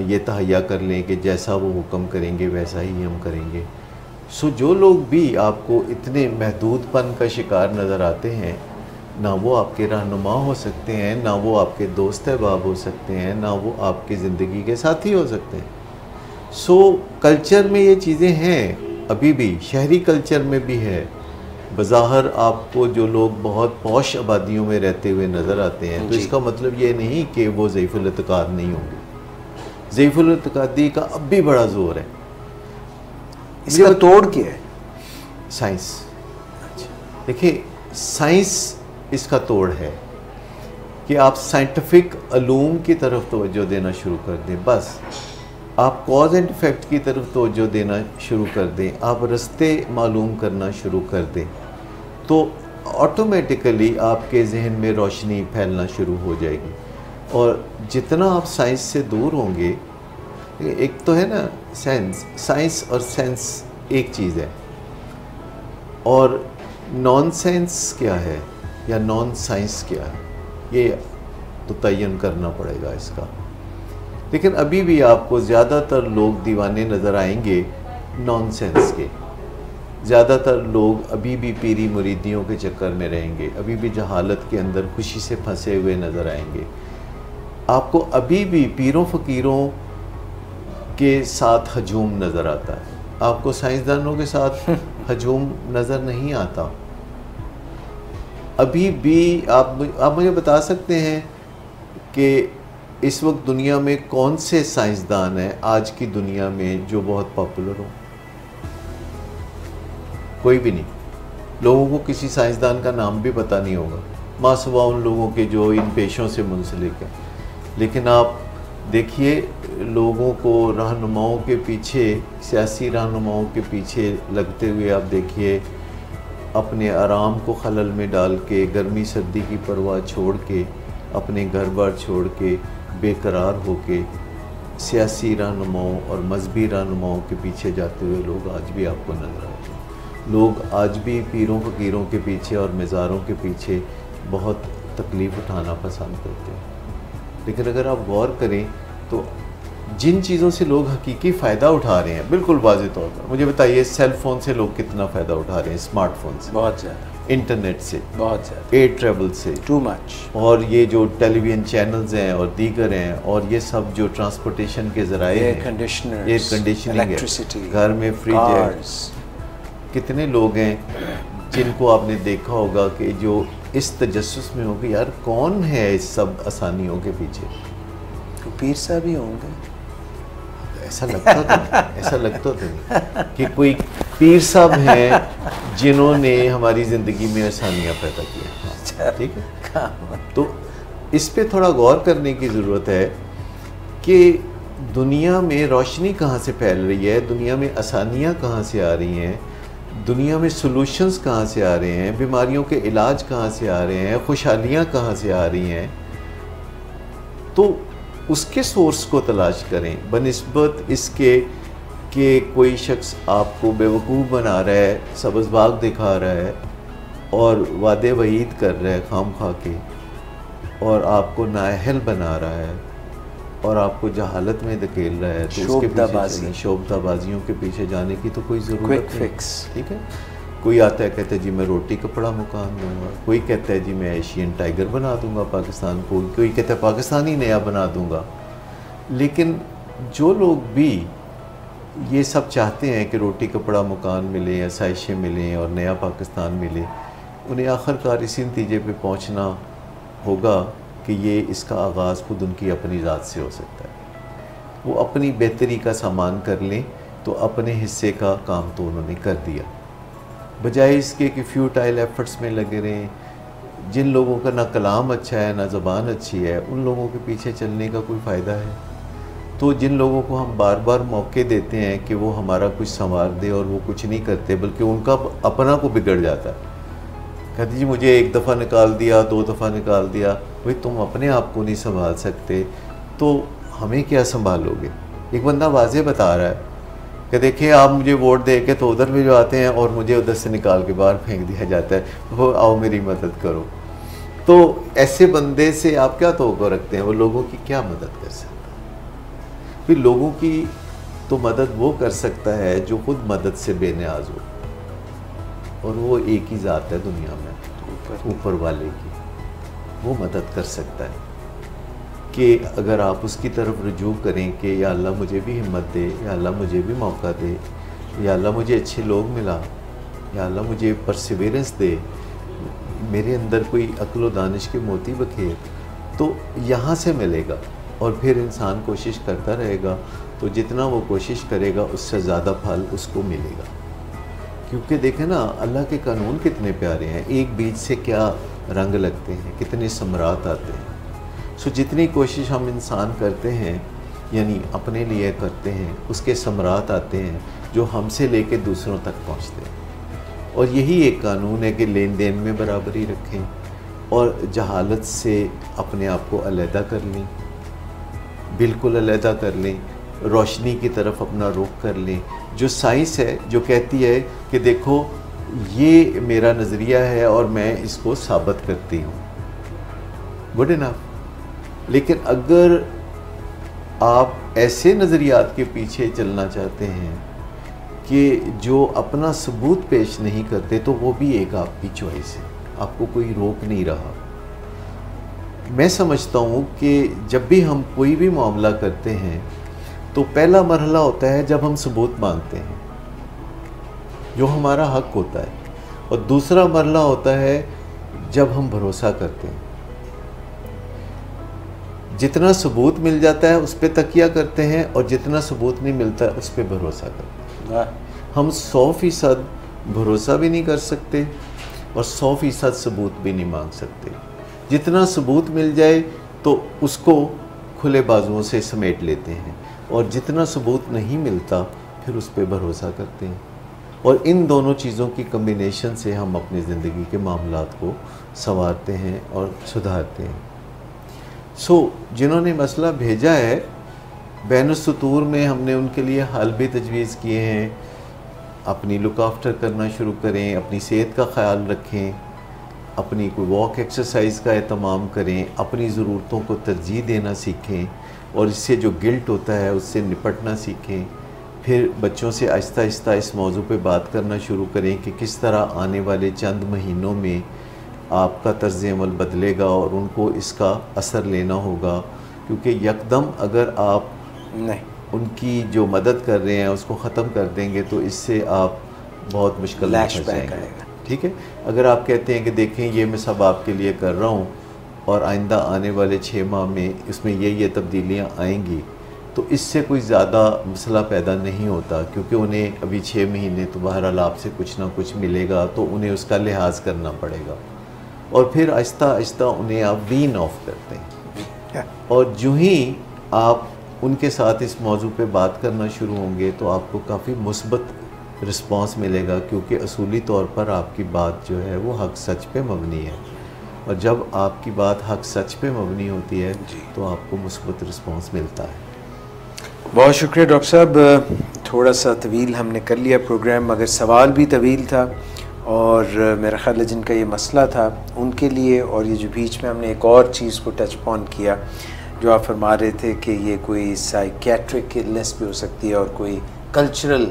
ये तहैया कर लें कि जैसा वो हुक्म करेंगे वैसा ही हम करेंगे। सो जो लोग भी आपको इतने महदूदपन का शिकार नज़र आते हैं, ना वो आपके रहनुमा हो सकते हैं, ना वो आपके दोस्त अहबाब हो सकते हैं, ना वो आपकी ज़िंदगी के साथी हो सकते हैं। सो कल्चर में ये चीज़ें हैं, अभी भी शहरी कल्चर में भी है। बज़ाहिर आपको जो लोग बहुत पौश आबादियों में रहते हुए नज़र आते हैं, तो इसका मतलब ये नहीं कि वो ज़ईफ़ुल इत्क़ाद नहीं होंगे। ज़ईफ़ुल इत्क़ादी का अब भी बड़ा ज़ोर है। इसका तोड़ क्या है? साइंस। देखिए, साइंस इसका तोड़ है कि आप साइंटिफिक अलूम की तरफ तवज्जो देना शुरू कर दें। बस आप कॉज एंड इफ़ेक्ट की तरफ तवज्जो देना शुरू कर दें, आप रास्ते मालूम करना शुरू कर दें, तो ऑटोमेटिकली आपके जहन में रोशनी फैलना शुरू हो जाएगी। और जितना आप साइंस से दूर होंगे, एक तो है ना साइंस और सेंस एक चीज़ है, और नॉन साइंस क्या है या नॉन साइंस क्या है, ये तो तयन करना पड़ेगा इसका। लेकिन अभी भी आपको ज़्यादातर लोग दीवाने नज़र आएंगे नॉनसेंस के। ज़्यादातर लोग अभी भी पीरी मुरीदियों के चक्कर में रहेंगे, अभी भी जहालत के अंदर खुशी से फंसे हुए नज़र आएंगे। आपको अभी भी पीरों फ़कीरों के साथ हजूम नज़र आता है, आपको साइंसदानों के साथ हजूम नज़र नहीं आता। अभी भी आप मुझे बता सकते हैं कि इस वक्त दुनिया में कौन से साइंसदान हैं आज की दुनिया में जो बहुत पॉपुलर हो? कोई भी नहीं। लोगों को किसी साइंसदान का नाम भी पता नहीं होगा, मासिवा उन लोगों के जो इन पेशों से मुंसलिक हैं। लेकिन आप देखिए, लोगों को रहनुमाओं के पीछे, सियासी रहनुमाओं के पीछे लगते हुए आप देखिए, अपने आराम को खलल में डाल के, गर्मी सर्दी की परवाह छोड़ के, अपने घर बार छोड़ के, बेकरार होके सियासी रहनुमाओं और मजहबी रहनुमाओं के पीछे जाते हुए लोग आज भी आपको नजर आते हैं। लोग आज भी पीरों फ़कीरों के पीछे और मज़ारों के पीछे बहुत तकलीफ़ उठाना पसंद करते हैं। लेकिन अगर आप गौर करें तो जिन चीज़ों से लोग हकीकी फ़ायदा उठा रहे हैं, बिल्कुल वाज़े तौर पर मुझे बताइए, सेल फ़ोन से लोग कितना फ़ायदा उठा रहे हैं? स्मार्टफोन से बहुत ज़्यादा, इंटरनेट से बहुत ज़्यादा, एयर ट्रेवल से टू मच, और ये जो टेलीविज़न चैनल्स हैं और दीगर हैं, और ये सब जो ट्रांसपोर्टेशन के ज़राए हैं, एयर कंडीशनिंग, इलेक्ट्रिसिटी, घर में फ्रिज है। कितने लोग हैं जिनको आपने देखा होगा कि जो इस तजस्सुस में हो कि यार कौन है इस सब आसानियों के पीछे? तो पीर साहब ही होंगे। ऐसा लगता तो नहीं, ऐसा लगता तो नहीं कि कोई पीर साहब हैं जिन्होंने हमारी ज़िंदगी में आसानियाँ पैदा की हैं। ठीक है, तो इस पे थोड़ा गौर करने की ज़रूरत है कि दुनिया में रोशनी कहाँ से फैल रही है, दुनिया में आसानियाँ कहाँ से आ रही हैं, दुनिया में सॉल्यूशंस कहाँ से आ रहे हैं, बीमारियों के इलाज कहाँ से आ रहे हैं, खुशहालियाँ कहाँ से आ रही हैं। तो उसके सोर्स को तलाश करें बनिस्बत इसके कि कोई शख्स आपको बेवकूफ़ बना रहा है, सब्ज़ बाग दिखा रहा है और वादे वईद कर रहा है खाम खा के, और आपको नाअहल बना रहा है और आपको जहालत में धकेल रहा है। तो उसके पीछे शोबदाबाजियों के पीछे जाने की तो कोई ज़रूरत नहीं। फिक्स, ठीक है। कोई आता है कहता है जी मैं रोटी कपड़ा मकान दूंगा, कोई कहता है जी मैं एशियन टाइगर बना दूंगा पाकिस्तान को, कोई कहता है पाकिस्तानी नया बना दूंगा। लेकिन जो लोग भी ये सब चाहते हैं कि रोटी कपड़ा मकान मिले, आसाइशें मिलें और नया पाकिस्तान मिले, उन्हें आखिरकार इसी नतीजे पे पहुंचना होगा कि ये इसका आगाज़ खुद उनकी अपनी ज़ात से हो सकता है। वो अपनी बेहतरी का सामान कर लें तो अपने हिस्से का काम तो उन्होंने कर दिया, बजाय इसके कि फ्यूटाइल एफर्ट्स में लगे रहें। जिन लोगों का ना कलाम अच्छा है ना ज़बान अच्छी है, उन लोगों के पीछे चलने का कोई फ़ायदा है? तो जिन लोगों को हम बार बार मौके देते हैं कि वो हमारा कुछ संवार दे और वो कुछ नहीं करते, बल्कि उनका अपना को बिगड़ जाता है। कहते जी मुझे एक दफ़ा निकाल दिया, 2 दफ़ा निकाल दिया। भाई तुम अपने आप को नहीं संभाल सकते तो हमें क्या संभालोगे? एक बंदा वाज़े बता रहा है कि देखिए आप मुझे वोट दे के तो उधर भी जो आते हैं और मुझे उधर से निकाल के बाहर फेंक दिया जाता है, वो आओ मेरी मदद करो। तो ऐसे बंदे से आप क्या तवक्को रखते हैं? वो लोगों की क्या मदद कर सकता है? फिर लोगों की तो मदद वो कर सकता है जो खुद मदद से बेनियाज हो, और वो एक ही ज़ात है दुनिया में, ऊपर वाले की। वो मदद कर सकता है कि अगर आप उसकी तरफ रुजू करें कि या अल्लाह मुझे भी हिम्मत दे, या अल्लाह मुझे भी मौका दे, या अल्लाह मुझे अच्छे लोग मिला, या अल्लाह मुझे परसिवेरेंस दे, मेरे अंदर कोई अक्ल व दानिश के मोती बखेर, तो यहाँ से मिलेगा। और फिर इंसान कोशिश करता रहेगा तो जितना वो कोशिश करेगा उससे ज़्यादा फल उसको मिलेगा। क्योंकि देखें ना, अल्लाह के कानून कितने प्यारे हैं। एक बीज से क्या रंग लगते हैं, कितने समरात आते हैं। सो जितनी कोशिश हम इंसान करते हैं, यानी अपने लिए करते हैं, उसके समरात आते हैं जो हमसे लेके दूसरों तक पहुंचते हैं। और यही एक कानून है कि लेन देन में बराबरी रखें और जहालत से अपने आप को अलहदा कर लें बिल्कुल अलहदा कर लें, रोशनी की तरफ अपना रुख कर लें। जो साइंस है जो कहती है कि देखो ये मेरा नज़रिया है और मैं इसको साबित करती हूँ, गुड इनफ। लेकिन अगर आप ऐसे नज़रियात के पीछे चलना चाहते हैं कि जो अपना सबूत पेश नहीं करते, तो वो भी एक आपकी चॉइस है, आपको कोई रोक नहीं रहा। मैं समझता हूँ कि जब भी हम कोई भी मामला करते हैं तो पहला मरहला होता है जब हम सबूत मांगते हैं, जो हमारा हक होता है, और दूसरा मरहला होता है जब हम भरोसा करते हैं। जितना सबूत मिल जाता है उस पर तकिया करते हैं, और जितना सबूत नहीं मिलता है उस पर भरोसा करते हैं। हम 100% भरोसा भी नहीं कर सकते और 100% सबूत भी नहीं मांग सकते। जितना सबूत मिल जाए तो उसको खुले बाजुओं से समेट लेते हैं, और जितना सबूत नहीं मिलता फिर उस पर भरोसा करते हैं। और इन दोनों चीज़ों की कम्बिनेशन से हम अपनी ज़िंदगी के मामलात को संवारते हैं और सुधारते हैं। जिन्होंने मसला भेजा है, बैनुस्सुतूर में हमने उनके लिए हल भी तजवीज़ किए हैं। अपनी लुक आफ्टर करना शुरू करें, अपनी सेहत का ख्याल रखें, अपनी कोई वॉक एक्सरसाइज का एहतमाम करें, अपनी ज़रूरतों को तरजीह देना सीखें, और इससे जो गिल्ट होता है उससे निपटना सीखें। फिर बच्चों से आहिस्ता आहिस्ता इस मौजू पे बात करना शुरू करें कि किस तरह आने वाले चंद महीनों में आपका तर्ज़ अमल बदलेगा और उनको इसका असर लेना होगा। क्योंकि यकदम अगर आप नहीं उनकी जो मदद कर रहे हैं उसको ख़त्म कर देंगे तो इससे आप बहुत मुश्किल में फंस जाएंगे। ठीक है, अगर आप कहते हैं कि देखें ये मैं सब आपके लिए कर रहा हूँ और आइंदा आने वाले 6 माह में इसमें ये तब्दीलियाँ आएंगी, तो इससे कोई ज़्यादा मसला पैदा नहीं होता, क्योंकि उन्हें अभी 6 महीने तो बहरहाल आपसे कुछ ना कुछ मिलेगा, तो उन्हें उसका लिहाज करना पड़ेगा। और फिर आहिस्ता आहिस्ता उन्हें आप वीन ऑफ करते हैं, और जो ही आप उनके साथ इस मौजू पे बात करना शुरू होंगे तो आपको काफ़ी मुस्बत रिस्पांस मिलेगा, क्योंकि असूली तौर पर आपकी बात जो है वो हक सच पे मबनी है, और जब आपकी बात हक सच पे मबनी होती है तो आपको मुस्बत रिस्पांस मिलता है। बहुत शुक्रिया डॉक्टर साहब। थोड़ा सा तवील हमने कर लिया प्रोग्राम, मगर सवाल भी तवील था, और मेरा ख्याल है जिनका ये मसला था उनके लिए, और ये जो बीच में हमने एक और चीज़ को टच ऑन किया जो आप फरमा रहे थे कि ये कोई साइकेट्रिक इलनेस भी हो सकती है और कोई कल्चरल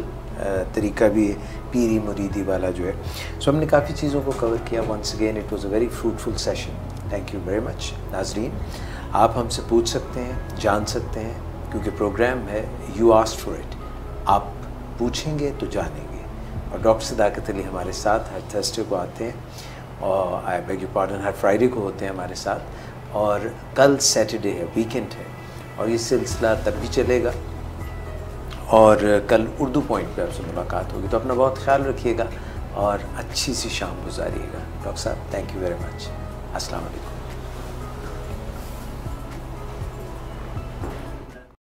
तरीका भी है, पीरी मुरीदी वाला जो है। सो हमने काफ़ी चीज़ों को कवर किया। Once again it was a very fruitful session. Thank you very much. नाजरीन, आप हमसे पूछ सकते हैं, जान सकते हैं, क्योंकि प्रोग्राम है यू आस्क्ड फॉर इट। आप पूछेंगे तो जानेंगे। और डॉक्टर सदाकत अली हमारे साथ हर थर्सडे को आते हैं, और I beg you pardon her Friday को होते हैं हमारे साथ, और कल सैटरडे है, वीकेंड है, और ये सिलसिला तब भी चलेगा। और कल उर्दू पॉइंट पे आपसे मुलाकात होगी। तो अपना बहुत ख्याल रखिएगा और अच्छी सी शाम गुजारिएगा। डॉक्टर साहब, थैंक यू वेरी मच। अस्सलाम वालेकुम।